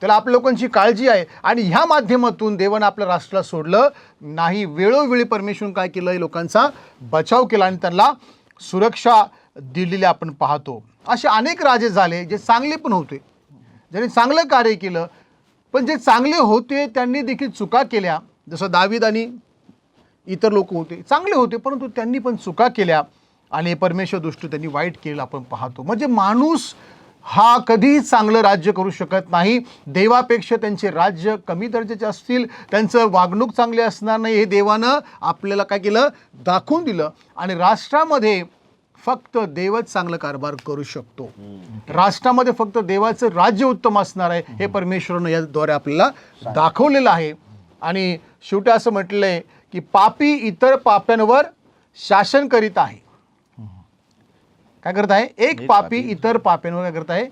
त्याला आपल्या लोकांची काळजी आहे. आणि ह्या माध्यमातून देवानं आपल्या राष्ट्राला सोडलं नाही. वेळोवेळी परमेश्वर काय केलं? लोकांचा बचाव केला आणि त्यांना सुरक्षा दिलेली आपण पाहतो. असे अनेक राजे झाले जे चांगले पण होते, ज्यांनी चांगलं कार्य केलं, पण जे चांगले होते त्यांनी देखील चुका केल्या. जसं दावीद आणि इतर लोक होते, चांगले होते, परंतु त्यांनी पण चुका केल्या आणि परमेश्वर दृष्टी त्यांनी वाईट केलं आपण पाहतो. म्हणजे माणूस हा कधीही चांगलं राज्य करू शकत नाही. देवापेक्षा त्यांचे राज्य कमी दर्जाचे असतील, त्यांचं वागणूक चांगली असणार नाही, हे देवानं आपल्याला काय केलं? दाखवून दिलं. आणि राष्ट्रामध्ये फक्त देवच चांगलं कारभार करू शकतो. राष्ट्रामध्ये फक्त देवाचं राज्य उत्तम असणार आहे, हे परमेश्वरानं याद्वारे आपल्याला दाखवलेलं आहे. आणि शेवटी असं म्हटलं आहे की पापी इतर पाप्यांवर शासन करीत आहे. काय करत आहे? एक पापी इतर पाप्यांवर काय करत आहे?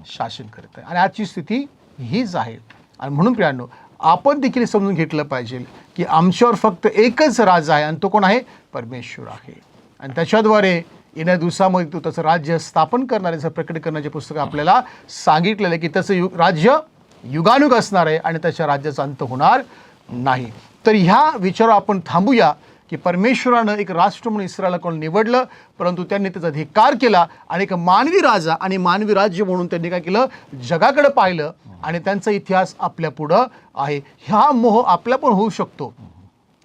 शासन करत आहे. आणि आजची स्थिती हीच आहे. आणि म्हणून प्रियांनो, आपण देखील समजून घेतलं पाहिजे की आमच्यावर फक्त एकच राजा आहे आणि तो कोण आहे? परमेश्वर आहे. आणि त्याच्याद्वारे येण्या दिवसामध्ये तो त्याचं राज्य स्थापन करणारे प्रकट करण्याचे पुस्तक आपल्याला सांगितलेलं आहे की त्याचं राज्य युगानुग असणार आहे आणि त्याच्या राज्याचा अंत होणार नाही. तर ह्या विचारावर आपण थांबूया की परमेश्वरानं एक राष्ट्र म्हणून इस्रायलाकडून निवडलं, परंतु त्यांनी त्याचा धिक्कार केला आणि एक मानवी राजा आणि मानवी राज्य म्हणून त्यांनी काय केलं? जगाकडे पाहिलं आणि त्यांचा इतिहास आपल्या पुढं आहे. हा मोह आपल्या पण होऊ शकतो.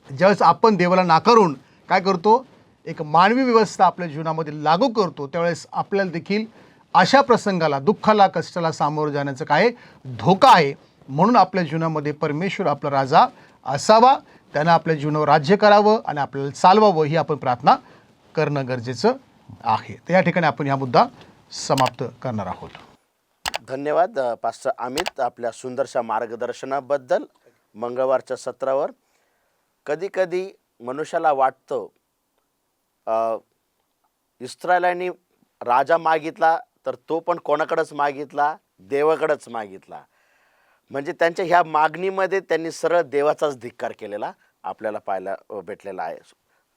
ज्यावेळेस आपण देवाला नाकारून काय करतो? एक मानवी व्यवस्था आपल्या जीवनामध्ये लागू करतो, त्यावेळेस आपल्याला देखील अशा प्रसंगाला, दुःखाला, कष्टाला सामोरं जाण्याचं काय धोका आहे. म्हणून आपल्या जीवनामध्ये परमेश्वर आपला राजा असावा, त्यानं आपल्या जीवनावर राज्य करावं आणि आपल्याला चालवावं, ही आपण प्रार्थना करणं गरजेचं आहे. तर या ठिकाणी आपण हा मुद्दा समाप्त करणार आहोत. धन्यवाद पास्टर अमित, आपल्या सुंदरशा मार्गदर्शनाबद्दल. मंगळवारच्या सत्रावर कधीकधी मनुष्याला वाटतं इस्रायलांनी राजा मागितला तर तो पण कोणाकडेच मागितला? देवाकडेच मागितला. म्हणजे त्यांच्या ह्या मागणीमध्ये त्यांनी सरळ देवाचाच धिक्कार केलेला आपल्याला पाहायला भेटलेला आहे.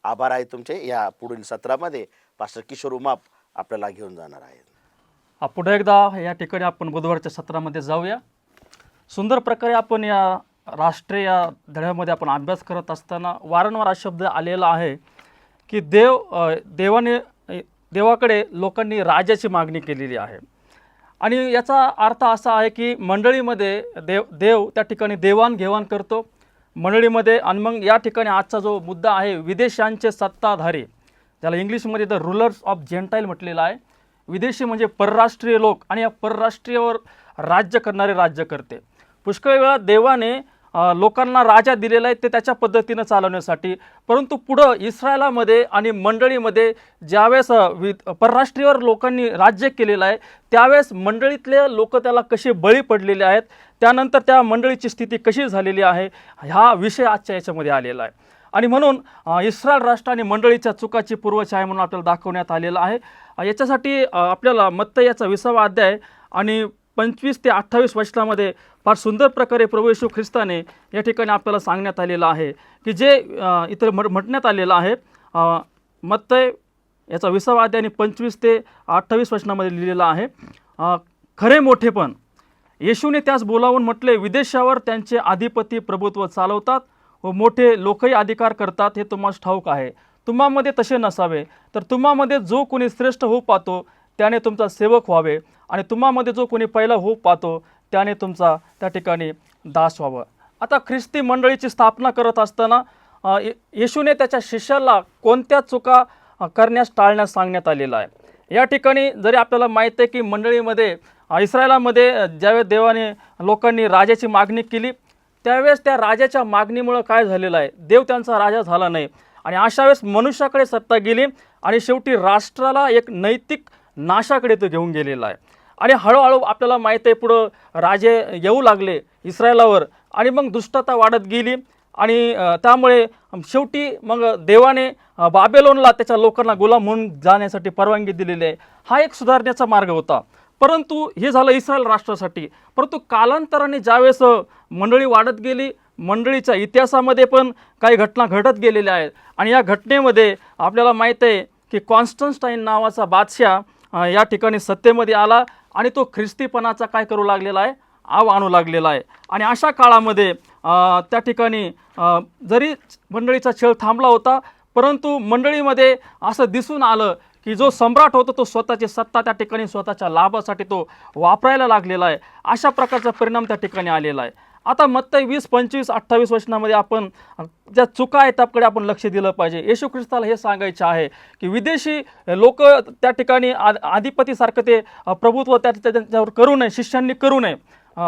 आभार आहे तुमचे. या पुढील सत्रामध्ये पास्टर किशोर उमाप आपल्याला घेऊन जाणार आहेत. पुढे एकदा या ठिकाणी आपण बुधवारच्या सत्रामध्ये जाऊया. सुंदर प्रकारे आपण या राष्ट्रीय धड्यामध्ये आपण अभ्यास करत असताना वारंवार हा शब्द आलेला आहे की देवाकडे लोकांनी राजाची मागणी केलेली आहे. आणि याचा अर्थ असा आहे की मंडळीमध्ये देव त्या ठिकाणी देवाणघेवाण करतो मंडळीमध्ये. आणि मग या ठिकाणी आजचा जो मुद्दा आहे, विदेशांचे सत्ताधारी, ज्याला इंग्लिशमध्ये द रूलर्स ऑफ जेंटाईल म्हटलेलं आहे. विदेशी म्हणजे परराष्ट्रीय लोक आणि या परराष्ट्रीयवर राज्य करणारे राज्यकर्ते. पुष्कळ वेळा देवाने लोकांना राजा दिलेला आहे ते त्याच्या पद्धतीनं चालवण्यासाठी, परंतु पुढं इस्रायलामध्ये आणि मंडळीमध्ये ज्यावेळेस परराष्ट्रीयवर लोकांनी राज्य केलेलं आहे त्यावेळेस मंडळीतले लोक त्याला कसे बळी पडलेले आहेत, त्यानंतर त्या मंडळीची स्थिती कशी झालेली आहे, हा विषय आजच्या याच्यामध्ये आलेला आहे. आणि म्हणून इस्रायल राष्ट्र आणि मंडळीच्या चुकाची पूर्वछाया म्हणून आपल्याला दाखवण्यात आलेलं आहे. याच्यासाठी आपल्याला मत्ती याचा 20वा अध्याय आणि 25 ते 28 वचनामध्ये फार सुंदर प्रकारे प्रभू येशू ख्रिस्ताने या ठिकाणी आपल्याला सांगण्यात आलेलं आहे की जे इतर म्हटण्यात आलेलं आहे. मत्ती याचा 20वा अध्याय आणि 25 ते 28 वचनामध्ये लिहिलेलं आहे. खरे मोठेपण येशूने त्यास बोलावून म्हटले, विदेशावर त्यांचे अधिपती प्रभुत्व चालवतात व मोठे लोकही अधिकार करतात, हे तुम्हाला ठाऊक आहे. तुम्हामध्ये तसे नसावे, तर तुम्हामध्ये जो कोणी श्रेष्ठ होऊ पाहतो त्याने तुमचा सेवक व्हावे, आणि तुम्हामध्ये जो कोणी पहिला होऊ पाहतो त्याने तुमचा त्या ठिकाणी दास व्हावं. आता ख्रिस्ती मंडळीची स्थापना करत असताना येशूने त्याच्या शिष्याला कोणत्या चुका करण्यास टाळण्यास सांगण्यात आलेलं आहे. या ठिकाणी जरी आपल्याला माहीत आहे की मंडळीमध्ये इस्रायलामध्ये ज्यावेळेस देवाने लोकांनी राजाची मागणी केली त्यावेळेस त्या राजाच्या मागणीमुळं काय झालेलं आहे, देव त्यांचा राजा झाला नाही आणि अशा वेळेस मनुष्याकडे सत्ता गेली आणि शेवटी राष्ट्राला एक नैतिक नाशाकडे तो घेऊन गेलेला आहे. आणि हळूहळू आपल्याला माहीत आहे पुढं राजे येऊ लागले इस्रायलावर आणि मग दुष्टता वाढत गेली आणि त्यामुळे शेवटी मग देवाने बाबेलोनला त्याच्या लोकांना गुलाम म्हणून जाण्यासाठी परवानगी दिलेली आहे. हा एक सुधारण्याचा मार्ग होता. परंतु हे झालं इस्रायल राष्ट्रासाठी. परंतु कालांतराने ज्यावेळेस मंडळी वाढत गेली, मंडळीच्या इतिहासामध्ये पण काही घटना घडत गेलेल्या आहेत आणि या घटनेमध्ये आपल्याला माहीत आहे की कॉन्स्टन्टाईन नावाचा बादशाह या ठिकाणी सत्तेमध्ये आला आणि तो ख्रिस्तीपणाचा काय करू लागलेला आहे, आव आणू लागलेला आहे. आणि अशा काळामध्ये त्या ठिकाणी जरी मंडळीचा छळ थांबला होता परंतु मंडळीमध्ये असं दिसून आलं की जो सम्राट होता तो स्वतःची सत्ता त्या ठिकाणी स्वतःच्या लाभासाठी तो वापरायला लागलेला आहे. अशा प्रकारचा परिणाम त्या ठिकाणी आलेला आहे. आता मत्ती 20, 25, 28 वचनामध्ये आपण ज्या चुका आहेत त्याकडे आपण लक्ष दिलं पाहिजे. येशू ख्रिस्ताला हे सांगायचे आहे की विदेशी लोक त्या ठिकाणी अधिपतीसारखं ते प्रभुत्व त्यांच्यावर करू नये, शिष्यांनी करू नये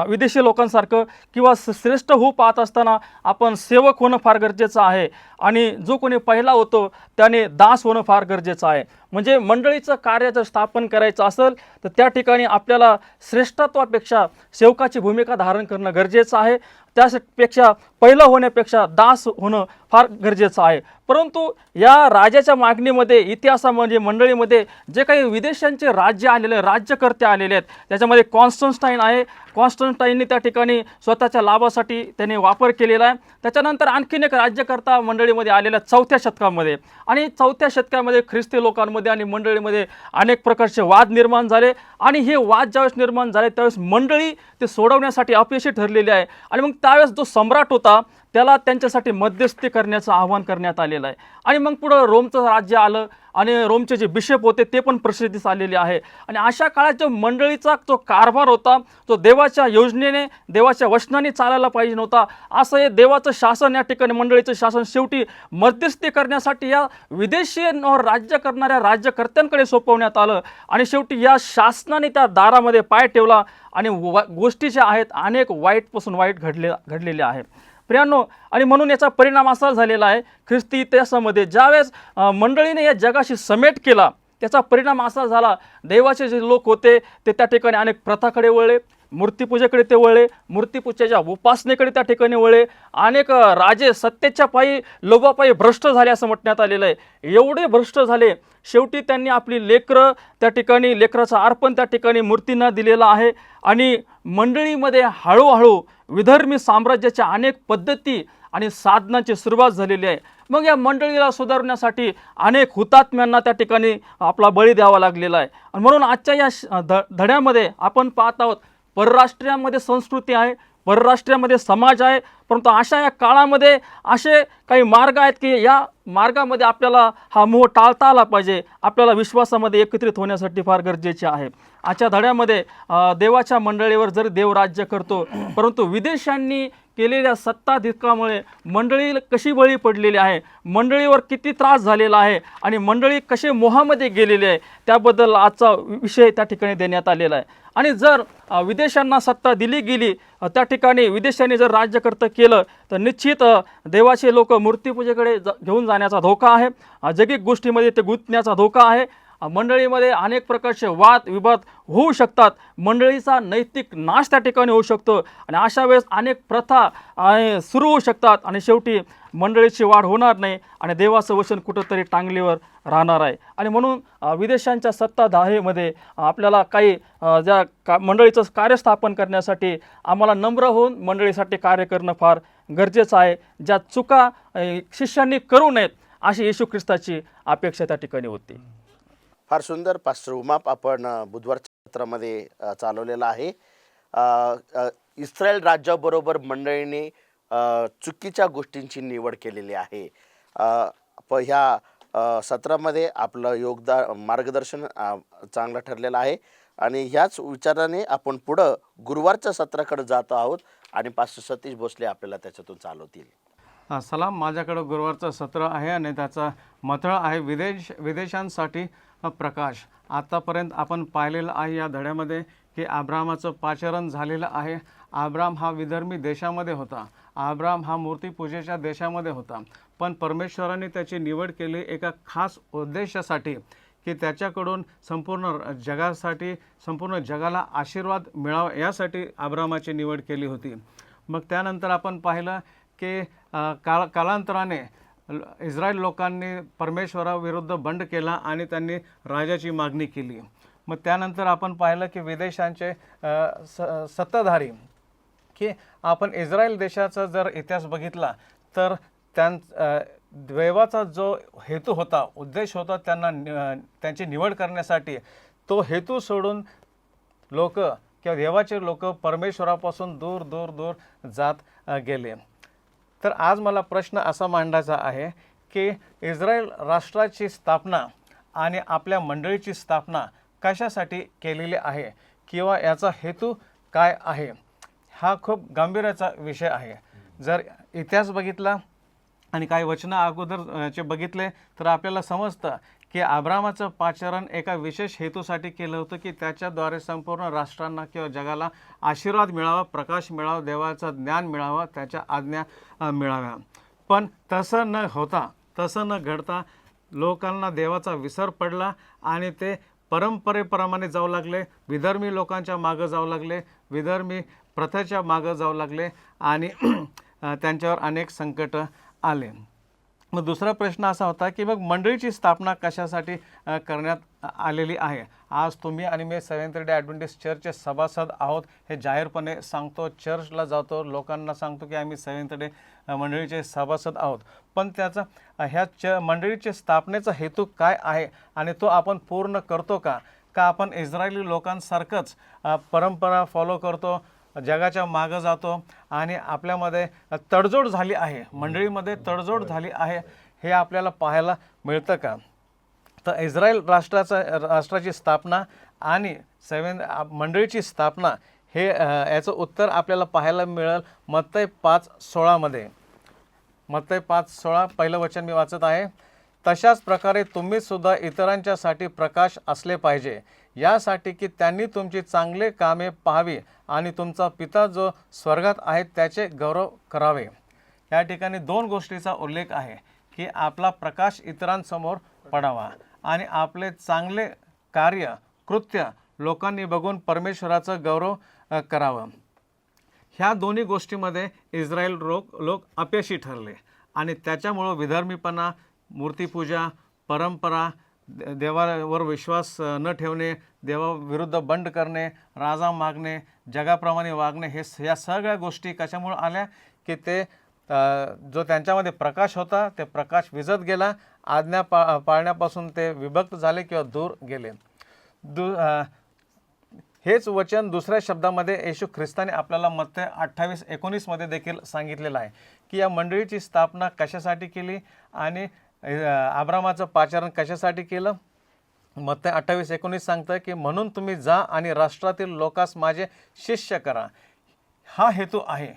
विदेशी लोकांसारखं, किंवा श्रेष्ठ होऊ पाहत असताना आपण सेवक होणं फार गरजेचं आहे आणि जो कोणी पहिला होतो त्याने दास होणं फार गरजेचं आहे. म्हणजे मंडळीचं कार्य जर स्थापन करायचं असेल तर त्या ठिकाणी आपल्याला श्रेष्ठत्वापेक्षा सेवकाची भूमिका धारण करणं गरजेचं आहे. त्यापेक्षा पहिलं होण्यापेक्षा दास होणं फार गरजेचं आहे. परंतु या राजाच्या मागणीमध्ये इतिहासामध्ये मंडळीमध्ये जे काही विदेशांचे राज्य आलेले राज्यकर्ते आलेले आहेत त्याच्यामध्ये कॉन्स्टन्टाईन आहे. कॉन्स्टन्टाईनने त्या ठिकाणी स्वतःच्या लाभासाठी त्याने वापर केलेला आहे. त्याच्यानंतर आणखीन एक राज्यकर्ता मंडळीमध्ये आलेला 4थ्या शतकामध्ये आणि 4थ्या शतकामध्ये ख्रिस्ती लोकांमध्ये आणि मंडळीमध्ये अनेक प्रकारचे वाद निर्माण झाले आणि हे वाद ज्यावेळेस निर्माण झाले त्यावेळेस मंडळी ते सोडवण्यासाठी अपयशी ठरलेली आहे आणि मग त्यावेळेस जो सम्राट होता त्याला त्यांच्यासाठी मध्यस्थी करण्याचं आवाहन करण्यात आलेलं आहे. आणि मग पुढं रोमचं राज्य आलं आणि रोमचे जे बिशप होते ते पण प्रसिद्धीस आलेले आहे. आणि अशा काळात जो मंडळीचा जो कारभार होता तो देवाच्या योजनेने देवाच्या वचनाने चालायला पाहिजे नव्हता. असं हे देवाचं शासन या ठिकाणी मंडळीचं शासन शेवटी मध्यस्थी करण्यासाठी या विदेशींवर राज्य करणाऱ्या राज्यकर्त्यांकडे सोपवण्यात आलं आणि शेवटी या शासनाने त्या दारामध्ये पाय ठेवला आणि गोष्टी ज्या आहेत अनेक वाईटपासून वाईट घडलेल्या आहेत प्रियांनो. आणि म्हणून याचा परिणाम असा झालेला आहे ख्रिस्ती इतिहासामध्ये ज्यावेळेस मंडळीने या जगाशी समेट केला त्याचा परिणाम असा झाला देवाचे जे लोक होते ते त्या ठिकाणी अनेक प्रथाकडे वळले, मूर्तीपूजेकडे ते वळले, मूर्तीपूजेच्या उपासनेकडे त्या ठिकाणी वळले. अनेक राजे सत्तेच्या पायी लोभापायी भ्रष्ट झाले असं म्हणण्यात आलेलं आहे. एवढे भ्रष्ट झाले शेवटी त्यांनी आपली लेकरं त्या ठिकाणी लेकराचं अर्पण त्या ठिकाणी मूर्तींना दिलेलं आहे आणि मंडळीमध्ये हळूहळू विधर्मी साम्राज्याच्या अनेक पद्धती आणि साधनांची सुरुवात झालेली आहे. मग या मंडळीला सुधारण्यासाठी अनेक हुतात्म्यांना त्या ठिकाणी आपला बळी द्यावा लागलेला आहे. आणि म्हणून आजच्या या धड्यामध्ये आपण पाहत आहोत परराष्ट्रामध्ये संस्कृती आहे, परराष्ट्रामध्ये समाज आहे, परंतु अशा या काळामध्ये असे काही मार्ग आहेत की या मार्गामध्ये आपल्याला हा मोह टाळता आला पाहिजे. आपल्याला विश्वासामध्ये एकत्रित होण्यासाठी फार गरजेचे आहे. आजच्या धड्यामध्ये देवाच्या मंडळीवर जर देव राज्य करतो परंतु विदेशांनी केलेल्या सत्ताधिक्यामुळे मंडळी कशी बळी पडलेली आहे, मंडळीवर किती त्रास झालेला आहे आणि मंडळी कसे मोहामध्ये गेलेले आहे त्याबद्दल आजचा विषय त्या ठिकाणी देण्यात आलेला आहे. आणि जर विदेशांना सत्ता दिली गेली त्या ठिकाणी विदेशांनी जर राज्यकर्ता केलं तर निश्चित देवाचे लोक मूर्तीपूजेकडे घेऊन जाण्याचा धोका आहे, जगिक गोष्टीमध्ये ते गुंतण्याचा धोका आहे. मंडळीमध्ये अनेक प्रकारचे वाद विवाद होऊ शकतात, मंडळीचा नैतिक नाश त्या ठिकाणी होऊ शकतो आणि अशा वेळेस अनेक प्रथा सुरू होऊ शकतात आणि शेवटी मंडळीची वाढ होणार नाही आणि देवाचं वचन कुठंतरी टांगलीवर राहणार आहे. आणि म्हणून विदेशांच्या सत्ताधारेमध्ये आपल्याला काही मंडळीचं कार्य स्थापन करण्यासाठी आम्हाला नम्र होऊन मंडळीसाठी कार्य करणं फार गरजेचं आहे. ज्या चुका शिष्यांनी करू नयेत अशी येशू ख्रिस्ताची अपेक्षा त्या ठिकाणी होती. फार सुंदर पास्टर उमाप आपण बुधवारच्या सत्रामध्ये चालवलेला आहे. इस्रायल राज्याबरोबर मंडळीने चुकीच्या गोष्टींची निवड केलेली आहे. ह्या सत्रामध्ये आपलं योगदान मार्गदर्शन चांगलं ठरलेलं आहे आणि ह्याच विचाराने आपण पुढं गुरुवारच्या सत्राकडे जात आहोत आणि पास्टर सतीश भोसले आपल्याला त्याच्यातून चालवतील. सलाम, माझ्याकडं गुरुवारचं सत्र आहे आणि त्याचा मथळ आहे विदेशांसाठी प्रकाश. आत्तापर्यंत आपण पाहिलेलं आहे या धड्यामध्ये की अब्रामाचं पाचारण झालेलं आहे. अब्राम हा विधर्मी देशामध्ये होता. अब्राम हा मूर्तीपूजेच्या देशामध्ये होता. पण परमेश्वराने त्याची निवड केली एका खास उद्देशासाठी की त्याच्याकडून संपूर्ण जगाला आशीर्वाद मिळावा यासाठी अब्रामाची निवड केली होती. मग त्यानंतर आपण पाहिलं की कालांतराने इस्रायल लोकांनी परमेश्वराविरुद्ध बंड केला आणि त्यांनी राजाची मागणी केली. मग त्यानंतर आपण पाहिलं की विदेशांचे सत्ताधारी की आपण इस्रायल देशाचा जर इतिहास बघितला तर देवाचा जो हेतू होता, उद्देश होता त्यांची निवड करण्यासाठी, तो हेतू सोडून लोक किंवा देवाचे लोक परमेश्वरापासून दूर दूर दूर जात गेले. तर आज मला प्रश्न असा मांडायचा आहे की इस्रायल राष्ट्राची स्थापना आणि आपल्या मंडळीची स्थापना कशासाठी केलेली आहे किंवा याचा हेतू काय आहे. हा खूप गांभीर्याचा विषय आहे. जर इतिहास बघितला आणि काही वचनं अगोदरचे बघितले तर आपल्याला समजतं की अब्रामाचं पाचारण एका विशेष हेतूसाठी केलं होतं की त्याच्याद्वारे संपूर्ण राष्ट्रांना किंवा जगाला आशीर्वाद मिळावा, प्रकाश मिळावा, देवाचं ज्ञान मिळावं, त्याच्या आज्ञा मिळाव्या. पण तसं न घडता लोकांना देवाचा विसर पडला आणि ते परंपरेप्रमाणे जाऊ लागले, विधर्मी लोकांच्या मागं जाऊ लागले, विधर्मी प्रथेच्या मागं जाऊ लागले आणि त्यांच्यावर अनेक संकट आले. मग दुसरा प्रश्न असा होता की मग मंडळीची स्थापना कशासाठी करण्यात आलेली आहे. आज तुम्ही आणि मी सेव्हन्थ डे ॲडव्हेंटिस्ट चर्चचे सभासद आहोत हे जाहीरपणे सांगतो, चर्चला जातो, लोकांना सांगतो की आम्ही सेव्हन्थ डे मंडळीचे सभासद आहोत. पण ह्या मंडळीच्या स्थापनेचा हेतू काय आहे आणि तो आपण पूर्ण करतो का आपण इस्रायली लोकांसारखंच परंपरा फॉलो करतो, जगाच्या मागं जातो आणि आपल्यामध्ये तडजोड झाली आहे, मंडळीमध्ये तडजोड झाली आहे, हे आपल्याला पाहायला मिळतं का. तर इस्रायल राष्ट्राची स्थापना आणि मंडळीची स्थापना हे याचं उत्तर आपल्याला पाहायला मिळेल मत्तई 5:16 मत्तई 5:16 पहिलं वचन मी वाचत आहे. तशाच प्रकारे तुम्ही सुद्धा इतरांच्यासाठी प्रकाश असले पाहिजे, यासाठी की त्यांनी तुमची चांगले कामे पाहावी आणि तुमचा पिता जो स्वर्गात आहे त्याचे गौरव करावे. या ठिकाणी दोन गोष्टीचा उल्लेख आहे की आपला प्रकाश इतरांसमोर पडावा आणि आपले चांगले कार्य कृत्य लोकांनी बघून परमेश्वराचं गौरव करावं. ह्या दोन्ही गोष्टीमध्ये इस्रायल लोक अपयशी ठरले आणि त्याच्यामुळं विधर्मीपणा, मूर्तीपूजा, परंपरा, देवावर विश्वास न ठेवणे, देवाविरुद्ध बंड करणे, राजा मागणे, जगाप्रमाणे वागणे, ह्या सगळ्या गोष्टी कशामुळे आल्या की ते जो त्यांच्यामध्ये प्रकाश होता ते प्रकाश विझत गेला, आज्ञा पाळण्यापासून ते विभक्त झाले किंवा दूर गेले. हेच वचन दुसऱ्या शब्दामध्ये येशू ख्रिस्ताने आपल्याला मत्तई 28:19 देखील सांगितलेलं आहे की या मंडळीची स्थापना कशासाठी केली आणि अब्रामाचं पाचारण कशासाठी केलं. मत्तई 28:19 सांगतं की म्हणून तुम्ही जा आणि राष्ट्रातील लोकांस माझे शिष्य करा. हा हेतू आहे.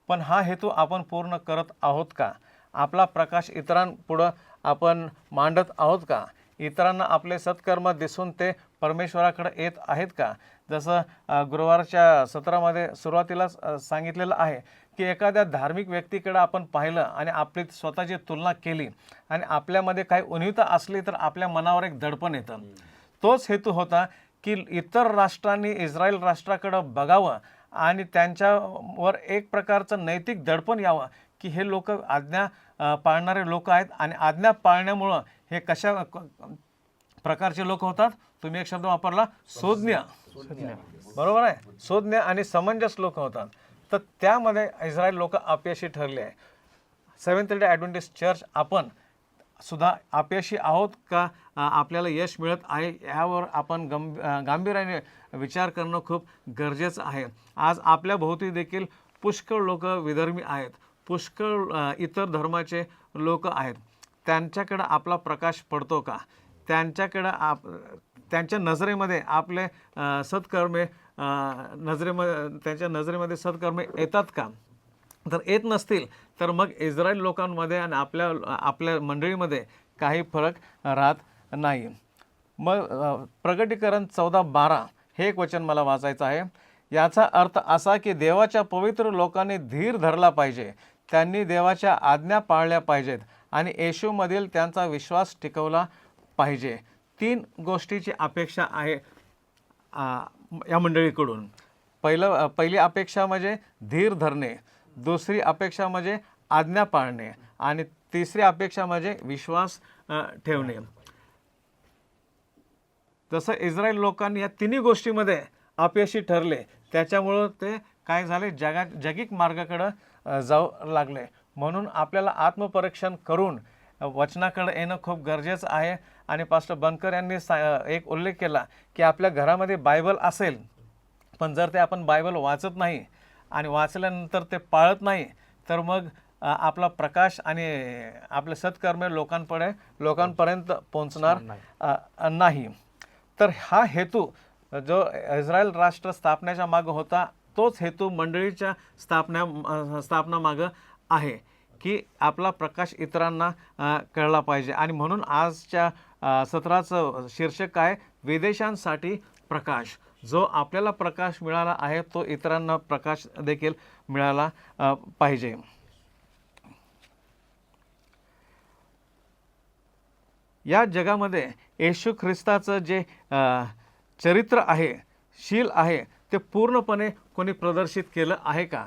पण हा हेतू आपण पूर्ण करत आहोत का. आपला प्रकाश इतरांपुढं आपण मांडत आहोत का. इतरांना आपले सत्कर्म दिसून ते परमेश्वराकडे येत आहेत का. जसं गुरुवारच्या सत्रामध्ये सुरुवातीलाच सांगितलेलं आहे की एखाद्या धार्मिक व्यक्तीकडे आपण पाहिलं आणि आपली स्वतःची तुलना केली आणि आपल्यामध्ये काही उणीवता असली तर आपल्या मनावर एक दडपण येतं. तोच हेतू होता की इतर राष्ट्रांनी इस्रायल राष्ट्राकडं बघावं आणि त्यांच्यावर एक प्रकारचं नैतिक दडपण यावं की हे लोक आज्ञा पाळणारे लोक आहेत आणि आज्ञा पाळण्यामुळं हे कशा प्रकारचे लोक होतात. तुम्ही एक शब्द वापरला, सोज्ञ. बरोबर आहे, सोज्ञ आणि समंजस लोक होतात. तर त्यामध्ये इस्रायल लोक अपयशी ठरले आहे. सेव्हन्थ डे ॲडव्हेंटिस्ट चर्च आपण सुद्धा अपयशी आहोत का, आपल्याला यश मिळत आहे, ह्यावर आपण गांभीर्याने विचार करणं खूप गरजेचं आहे. आज आपल्या भोवती देखील पुष्कळ लोक विधर्मी आहेत, पुष्कळ इतर धर्माचे लोक आहेत. त्यांच्याकडं आपला प्रकाश पडतो का. त्यांच्याकडं त्यांच्या नजरेमध्ये आपले सत्कर्मे त्यांच्या नजरेमध्ये सत्कर्मे येतात का? जर येत नसतील तर मग इस्रायल लोकांमध्ये आणि आपल्या मंडळीमध्ये काही फरक राहत नाही. मग प्रकटीकरण 14:12 हे एक वचन मला वाचायचं आहे. याचा अर्थ असा की देवाच्या पवित्र लोकांनी धीर धरला पाहिजे, त्यांनी देवाच्या आज्ञा पाळल्या पाहिजेत आणि येशूमधील त्यांचा विश्वास टिकवला पाहिजे. 3 गोष्टीची अपेक्षा आहे या मंडळीकडून. पहिली अपेक्षा म्हणजे धीर धरणे, दुसरी अपेक्षा म्हणजे आज्ञा पाळणे आणि तिसरी अपेक्षा म्हणजे विश्वास ठेवणे. जसं इस्रायल लोकांनी या तिन्ही गोष्टीमध्ये अपयशी ठरले, त्याच्यामुळं ते काय झाले, जगिक मार्गाकडं जाऊ लागले. म्हणून आपल्याला आत्मपरीक्षण करून वचनाकडे येणं खूप गरजेचं आहे. आणि पास्टर बनकर यांनी एक उल्लेख केला की आपल्या घरामध्ये बायबल असेल, पण जर ते आपण बायबल वाचत नाही आणि वाचल्यानंतर ते पाळत नाही, तर मग आपला प्रकाश आणि आपले सत्कर्म लोकांपर्यंत पोहोचणार नाही. तर हा हेतू जो इस्रायल राष्ट्र स्थापनेच्या मागं होता, तोच हेतू मंडळीच्या स्थापना मागं आहे की आपला प्रकाश इतरांना कळला पाहिजे. आणि म्हणून आजच्या सत्राचं शीर्षक आहे विदेशांसाठी प्रकाश. जो आपल्याला प्रकाश मिळाला आहे तो इतरांना प्रकाश देखील मिळाला पाहिजे. या जगामध्ये येशू ख्रिस्ताचं जे चरित्र आहे, शील आहे, ते पूर्णपणे कोणी प्रदर्शित केलं आहे का?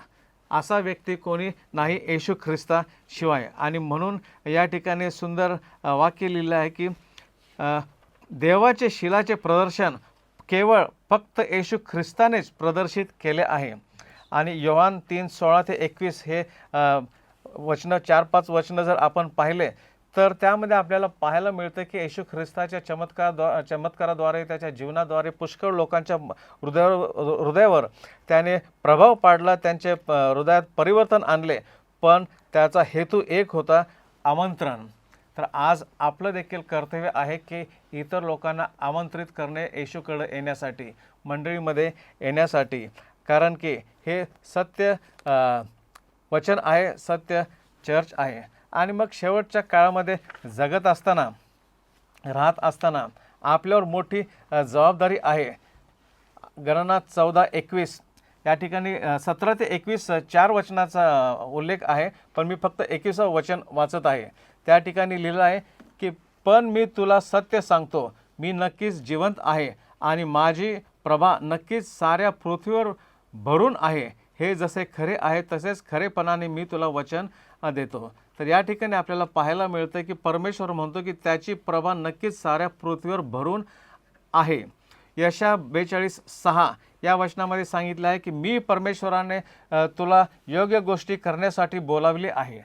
असा व्यक्ती कोणी नाही येशू ख्रिस्ताशिवाय. आणि म्हणून या ठिकाणी सुंदर वाक्य लिहिलं आहे की देवाचे शीलाचे प्रदर्शन केवळ फक्त येशू ख्रिस्तानेच प्रदर्शित केले आहे. आणि योहान 3:16-21 हे वचनं 4-5 वचनं जर आपण पाहिले तर त्यामध्ये आपल्याला पाहायला मिळतं की येशू ख्रिस्ताच्या चमत्काराद्वारे, त्याच्या जीवनाद्वारे पुष्कळ लोकांच्या हृदयावर त्याने प्रभाव पाडला, त्यांचे हृदयात परिवर्तन आणले. पण त्याचा हेतू एक होता, आमंत्रण. तर आज आपलं देखील कर्तव्य आहे की इतर लोकांना आमंत्रित करणे येशूकडे येण्यासाठी, मंडळीमध्ये येण्यासाठी. कारण की हे सत्य वचन आहे, सत्य चर्च आहे. आणि मग शेवटच्या काळामध्ये जगत असताना, राहत असताना आपल्यावर मोठी जबाबदारी आहे. गणना 14:21 या ठिकाणी 17 ते 21 4 वचनाचा उल्लेख आहे, पण मी फक्त 21 वचन वाचत आहे. त्या ठिकाणी लिहिलं आहे की पण मी तुला सत्य सांगतो, मी नक्कीच जिवंत आहे आणि माझी प्रभा नक्कीच साऱ्या पृथ्वीवर भरून आहे. हे जसे खरे आहे तसेच खरेपणाने मी तुला वचन देतो. तर या ठिकाणी आपल्याला पाहायला मिळतं की परमेश्वर म्हणतो की त्याची प्रभा नक्कीच साऱ्या पृथ्वीवर भरून आहे. यशा 42:6 या वचनामध्ये सांगितलं आहे की मी परमेश्वराने तुला योग्य गोष्टी करण्यासाठी बोलावले आहे.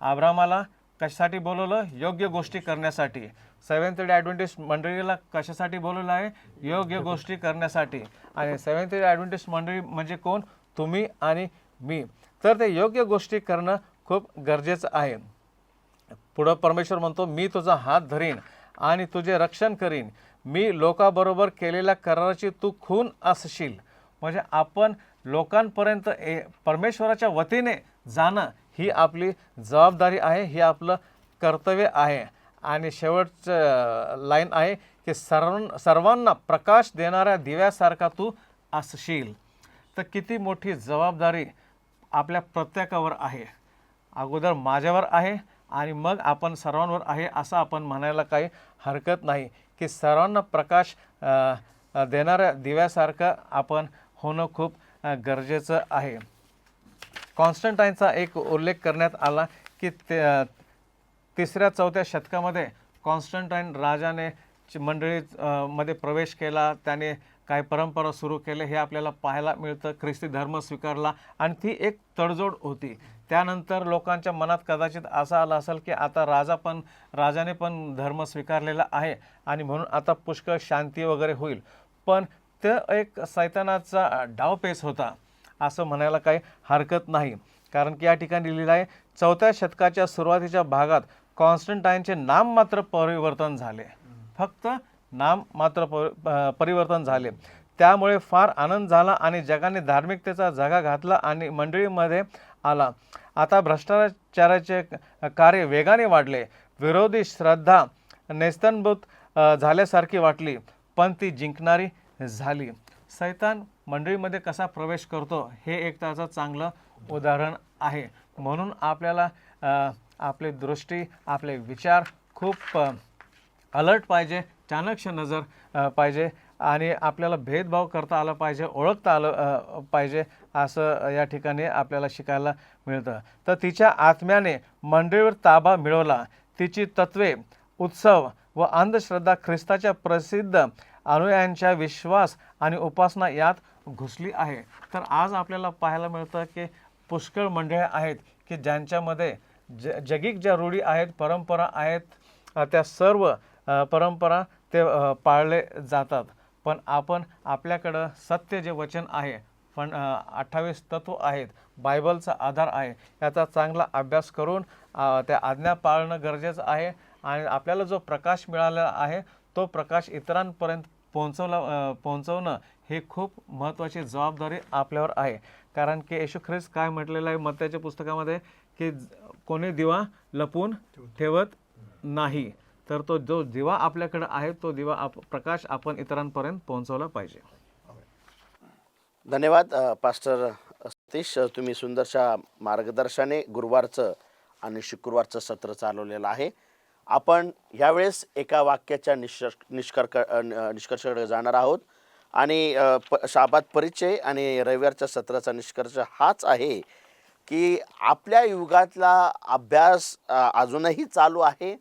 अब्रामाला कशासाठी बोलवलं? योग्य गोष्टी करण्यासाठी. सेव्हन्थ डे ॲडव्हेंटिस्ट मंडळीला कशासाठी बोलवलं आहे? योग्य गोष्टी करण्यासाठी. आणि सेव्हन्थ डे ॲडव्हेंटिस्ट मंडळी म्हणजे कोण? तुम्ही आणि मी. तर ते योग्य गोष्टी करणं खूप गरजेचं आहे. पुढं परमेश्वर म्हणतो, मी तुझा हात धरीन आणि तुझे रक्षण करीन, मी लोकांबरोबर केलेल्या कराराची तू खून असशील. म्हणजे आपण लोकांपर्यंत परमेश्वराच्या वतीने जाणं ही आपली जबाबदारी आहे, ही आपलं कर्तव्य आहे. आणि शेवटचं लाईन आहे की सर्वांना प्रकाश देणाऱ्या दिव्यासारखा तू असशील. तर किती मोठी जबाबदारी आपल्या प्रत्येकावर आहे. अगोदर माझ्यावर आहे आणि मग आपण सर्वांवर आहे असं आपण म्हणायला काही हरकत नाही की सर्वांना प्रकाश देणाऱ्या दिव्यासारखं आपण होणं खूप गरजेचं आहे. कॉन्स्टंटाईनचा एक उल्लेख करण्यात आला की 3ऱ्या-4थ्या शतकामध्ये कॉन्स्टंटाईन राजाने मंडळीमध्ये प्रवेश केला, त्याने काही परंपरा सुरू केले, हे आपल्याला पाहायला मिळतं. ख्रिस्ती धर्म स्वीकारला आणि ती एक तडजोड होती. त्यानंतर लोकांच्या मनात कदाचित असं आलं असेल की आता राजाने पण धर्म स्वीकारलेला आहे आणि म्हणून आता पुष्कळ शांती वगैरे होईल. पण ते एक सैतानाचा डावपेच होता असं म्हणायला काही हरकत नाही. कारण की या ठिकाणी लिहिलं आहे 4थ्या शतकाच्या सुरुवातीच्या भागात कॉन्स्टंटाईनचे नाम मात्र परिवर्तन झाले. फक्त नाम मात्र परिवर्तन झाले. त्यामुळे फार आनंद झाला आणि जगाने धार्मिकतेचा झगा घातला आणि मंडळीमध्ये आला. आता भ्रष्टाचाराचे कार्य वेगाने वाढले. विरोधी श्रद्धा नेस्तनभूत झाल्यासारखी वाटली, पण ती जिंकणारी झाली. सैतान मंडळीमध्ये कसा प्रवेश करतो हे एक त्याचं चांगलं उदाहरण आहे. म्हणून आपल्याला आपली दृष्टी, आपले विचार खूप अलर्ट पाहिजे, चाणक्य नजर पाहिजे आणि आपल्याला भेदभाव करता आला पाहिजे, ओळखता आलं पाहिजे, असं या ठिकाणी आपल्याला शिकायला मिळतं. तर तिच्या आत्म्याने मंडळीवर ताबा मिळवला. तिची तत्वे, उत्सव व अंधश्रद्धा ख्रिस्ताच्या प्रसिद्ध अनुयायांच्या विश्वास आणि उपासना यात घुसली आहे. तर आज आपल्याला पाहायला मिळतं की पुष्कळ मंडळी आहेत की ज्यांच्यामध्ये जगिक ज्या रूढी आहेत, परंपरा आहेत, त्या सर्व परंपरा ते पाळले जातात. पण आपण आपल्याकडं सत्य जे वचन आहे, पण 28 तत्व आहेत, बायबलचा आधार आहे, याचा चांगला अभ्यास करून त्या आज्ञा पाळणं गरजेचं आहे. आणि आपल्याला जो प्रकाश मिळालेला आहे तो प्रकाश इतरांपर्यंत पोहोचवणं हे खूप महत्त्वाची जबाबदारी आपल्यावर आहे. कारण की येशू ख्रिस्त काय म्हटलेलं आहे मत्त्याच्या पुस्तकामध्ये की कोणी दिवा लपवून ठेवत नाही. तर तो जो दिवा आपल्याकडे आहे तो दिवा प्रकाश आपण इतरांपर्यंत पोहोचवला पाहिजे. धन्यवाद पास्टर सतीश, तुम्ही सुंदरशा मार्गदर्शनाने गुरुवारचं आणि शुक्रवारचं सत्र चालवलेलं आहे. आपण ह्यावेळेस एका वाक्याच्या निष्कर्षाकडे जाणार आहोत आणि शाबात परिचय आणि रविवारच्या सत्राचा निष्कर्ष हाच आहे की आपल्या युगातला अभ्यास अजूनही चालू आहे.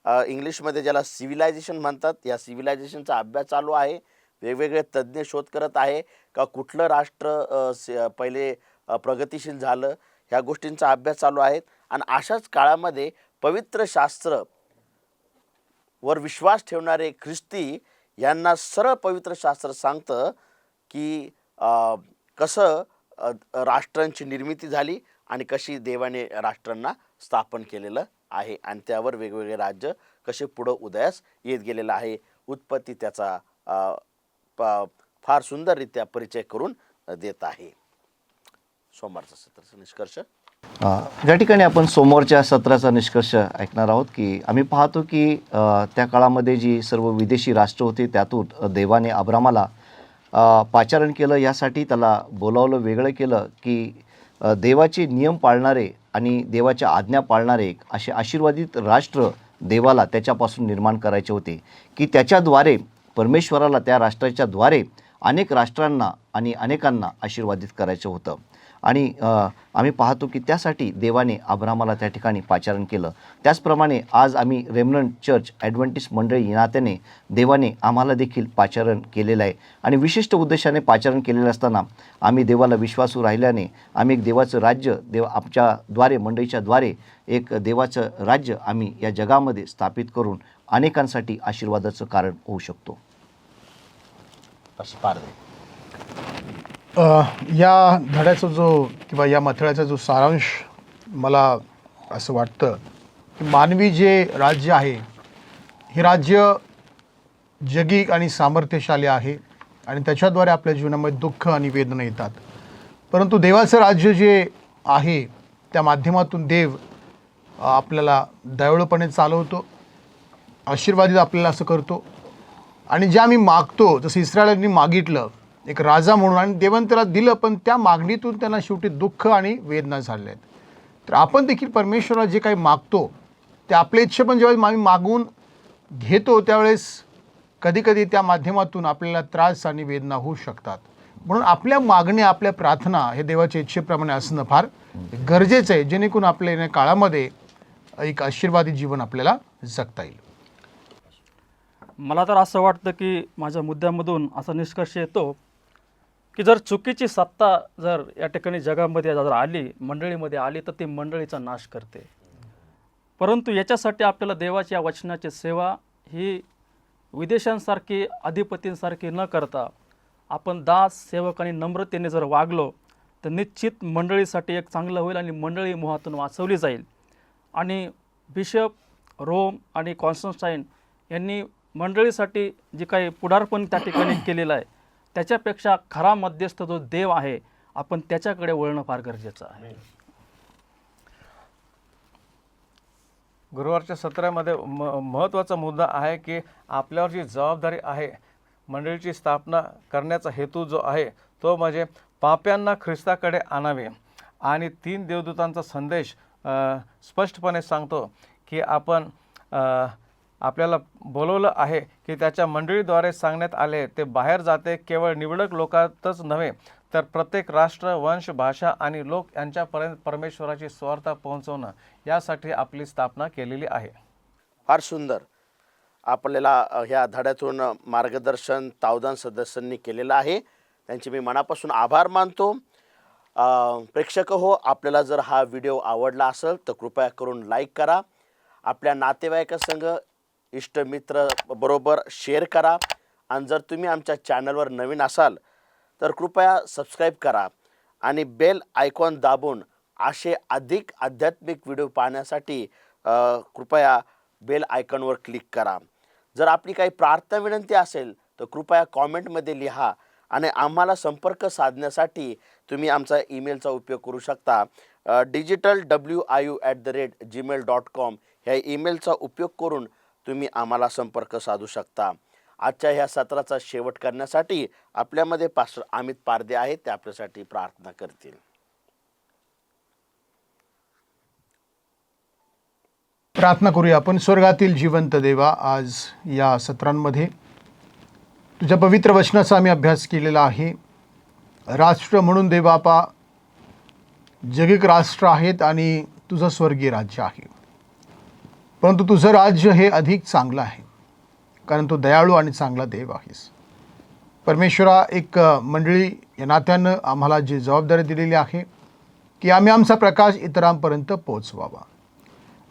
इंग्लिशमध्ये ज्याला सिव्हिलायझेशन म्हणतात, या सिव्हिलायझेशनचा अभ्यास चालू आहे. वेगवेगळे तज्ज्ञ शोध करत आहे का कुठलं राष्ट्र पहिले प्रगतिशील झालं, ह्या गोष्टींचा अभ्यास चालू आहे. आणि अशाच काळामध्ये पवित्र शास्त्र वर विश्वास ठेवणारे ख्रिस्ती यांना सरळ पवित्र शास्त्र सांगतं की कसं राष्ट्रांची निर्मिती झाली आणि कशी देवाने राष्ट्रांना स्थापन केलेलं आहे आणि त्यावर वेगवेगळे राज्य कसे पुढं उदयास येत गेलेलं आहे. उत्पत्ती त्याचा फार सुंदररित्या परिचय करून देत आहे. सोमवारचा सत्राचा निष्कर्ष. ज्या ठिकाणी आपण सोमवारच्या सत्राचा निष्कर्ष ऐकणार आहोत की आम्ही पाहतो की त्या काळामध्ये जी सर्व विदेशी राष्ट्र होती त्यातून देवाने अब्रामाला पाचारण केलं. यासाठी त्याला बोलावलं, वेगळं केलं की देवाचे नियम पाळणारे आणि देवाच्या आज्ञा पाळणारे असे आशीर्वादित राष्ट्र देवाला त्याच्यापासून निर्माण करायचे होते की त्याच्याद्वारे परमेश्वराला त्या राष्ट्राच्या द्वारे अनेक राष्ट्रांना आणि अनेकांना आशीर्वादित करायचं होतं. आणि आम्ही पाहतो की त्यासाठी देवाने अब्रामाला त्या ठिकाणी पाचारण केलं. त्याचप्रमाणे आज आम्ही रेमनंट चर्च ॲडव्हेंटिस्ट मंडळी या नात्याने देवाने आम्हाला देखील पाचारण केलेलं आहे आणि विशिष्ट उद्देशाने पाचारण केलेलं असताना आम्ही देवाला विश्वासू राहिल्याने आम्ही एक देवाचं राज्य आमच्याद्वारे मंडळीच्याद्वारे एक देवाचं राज्य आम्ही या जगामध्ये स्थापित करून अनेकांसाठी आशीर्वादाचं कारण होऊ शकतो. या धड्याचा जो किंवा या मथळ्याचा जो सारांश मला असं वाटतं की मानवी जे राज्य आहे हे राज्य जगिक आणि सामर्थ्यशाली आहे आणि त्याच्याद्वारे आपल्या जीवनामध्ये दुःख आणि वेदना येतात. परंतु देवाचं राज्य जे आहे त्या माध्यमातून देव आपल्याला दयाळूपणे चालवतो, आशीर्वादित आपल्याला असं करतो. आणि जे आम्ही मागतो, जसं इस्रायलांनी मागितलं एक राजा म्हणून आणि देवाने त्याला दिलं, पण त्या मागणीतून त्यांना शेवटी दुःख आणि वेदना झाल्या आहेत. तर आपण देखील परमेश्वराला जे काही मागतो ते आपल्या इच्छा पण जेव्हा आम्ही मागून घेतो त्यावेळेस कधीकधी त्या माध्यमातून आपल्याला त्रास आणि वेदना होऊ शकतात. म्हणून आपल्या मागण्या, आपल्या प्रार्थना हे देवाच्या इच्छेप्रमाणे असणं फार गरजेचं आहे, जेणेकरून आपल्या येणाऱ्या काळामध्ये एक आशीर्वादित जीवन आपल्याला जगता येईल. मला तर असं वाटतं की माझ्या मुद्द्यामधून असा निष्कर्ष येतो की जर चुकीची सत्ता जर या ठिकाणी जगामध्ये जर आली, मंडळीमध्ये आली, तर ती मंडळीचा नाश करते. परंतु याच्यासाठी आपल्याला देवाच्या वचनाची सेवा ही विदेशांसारखी अधिपतींसारखी न करता आपण दास, सेवक आणि नम्रतेने जर वागलो तर निश्चित मंडळीसाठी एक चांगलं होईल आणि मंडळी मोहातून वाचवली जाईल. आणि बिशप रोम आणि कॉन्स्टन्टाईन यांनी मंडळीसाठी जे काही पुढारपण त्या ठिकाणी केलेलं आहे त्याच्यापेक्षा खरा मध्यस्थ जो देव आहे आपण त्याच्याकडे वळणं फार गरजेचं आहे. गुरुवारच्या सत्रामध्ये महत्त्वाचा मुद्दा आहे की आपल्यावर जी जबाबदारी आहे मंडळीची स्थापना करण्याचा हेतू जो आहे तो म्हणजे पाप्यांना ख्रिस्ताकडे आणावे. आणि 3 देवदूतांचा संदेश स्पष्टपणे सांगतो की आपण आपल्याला बोलवलं आहे की त्याच्या मंडळीद्वारे सांगण्यात आले ते बाहेर जाते केवळ निवडक लोकांतच नव्हे तर प्रत्येक राष्ट्र, वंश, भाषा आणि लोक यांच्यापर्यंत परमेश्वराची सुवार्ता पोहोचवणं यासाठी आपली स्थापना केलेली आहे. फार सुंदर आपल्याला ह्या धड्यातून मार्गदर्शन तावदान सदस्यांनी केलेलं आहे. त्यांचे मी मनापासून आभार मानतो. प्रेक्षक हो, आपल्याला जर हा व्हिडिओ आवडला असेल तर कृपया करून लाईक करा. आपल्या नातेवाईकासंग इष्टमित्र बरोबर शेअर करा. आणि जर तुम्ही आमच्या चॅनलवर नवीन असाल तर कृपया सबस्क्राईब करा आणि बेल आयकॉन दाबून असे अधिक आध्यात्मिक व्हिडिओ पाहण्यासाठी कृपया बेल आयकॉनवर क्लिक करा. जर आपली काही प्रार्थना विनंती असेल तर कृपया कॉमेंटमध्ये लिहा आणि आम्हाला संपर्क साधण्यासाठी तुम्ही आमचा ईमेलचा उपयोग करू शकता. digitalwiu@gmail.com ह्या ईमेलचा उपयोग करून तुम्ही आम्हाला संपर्क साधू शकता. आजच्या ह्या सत्राचा शेवट करण्यासाठी आपल्यामध्ये पास्टर अमित पारदे आहेत, ते आपल्यासाठी प्रार्थना करतील. प्रार्थना करूया आपण. स्वर्गातील जिवंत देवा, आज या सत्रांमध्ये तुझ्या पवित्र वचनाचा आम्ही अभ्यास केलेला आहे. राष्ट्र म्हणून देवापा जगिक राष्ट्र आहेत आणि तुझं स्वर्गीय राज्य आहे, परंतु तुझं राज्य हे अधिक चांगलं आहे कारण तू दयाळू आणि चांगला देव आहेस. परमेश्वरा, एक मंडळी या नात्यानं आम्हाला जी जबाबदारी दिलेली आहे की आम्ही आमचा प्रकाश इतरांपर्यंत पोचवावा,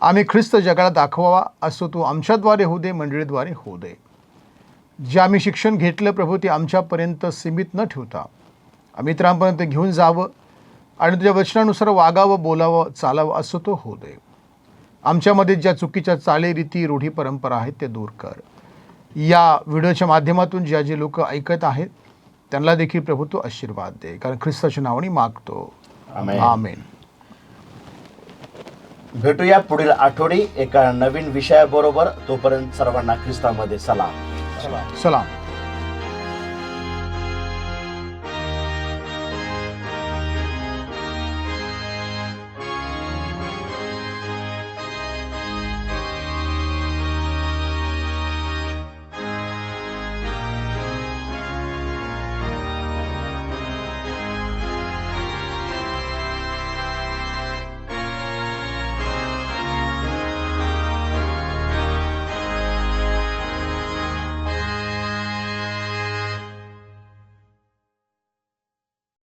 आम्ही ख्रिस्त जगाला दाखवावा, असं तू आमच्याद्वारे होऊ दे, मंडळीद्वारे होऊ दे. जे आम्ही शिक्षण घेतलं प्रभू ते आमच्यापर्यंत सीमित न ठेवता आम्ही इतरांपर्यंत घेऊन जावं आणि तुझ्या वचनानुसार वागावं, बोलावं, चालावं, असं तो होऊ दे. आमच्यामध्ये ज्या चुकीच्या चालीरीती, रूढी, परंपरा आहेत ते दूर कर. या व्हिडिओच्या माध्यमातून ज्या जे लोक ऐकत आहेत त्यांना देखील प्रभू तू आशीर्वाद दे, कारण ख्रिस्ताच्या नावाने मागतो, आमेन. भेटूया पुढील आठवडी एका नवीन विषयाबरोबर. तोपर्यंत सर्वांना ख्रिस्तामध्ये सलाम. सलाम.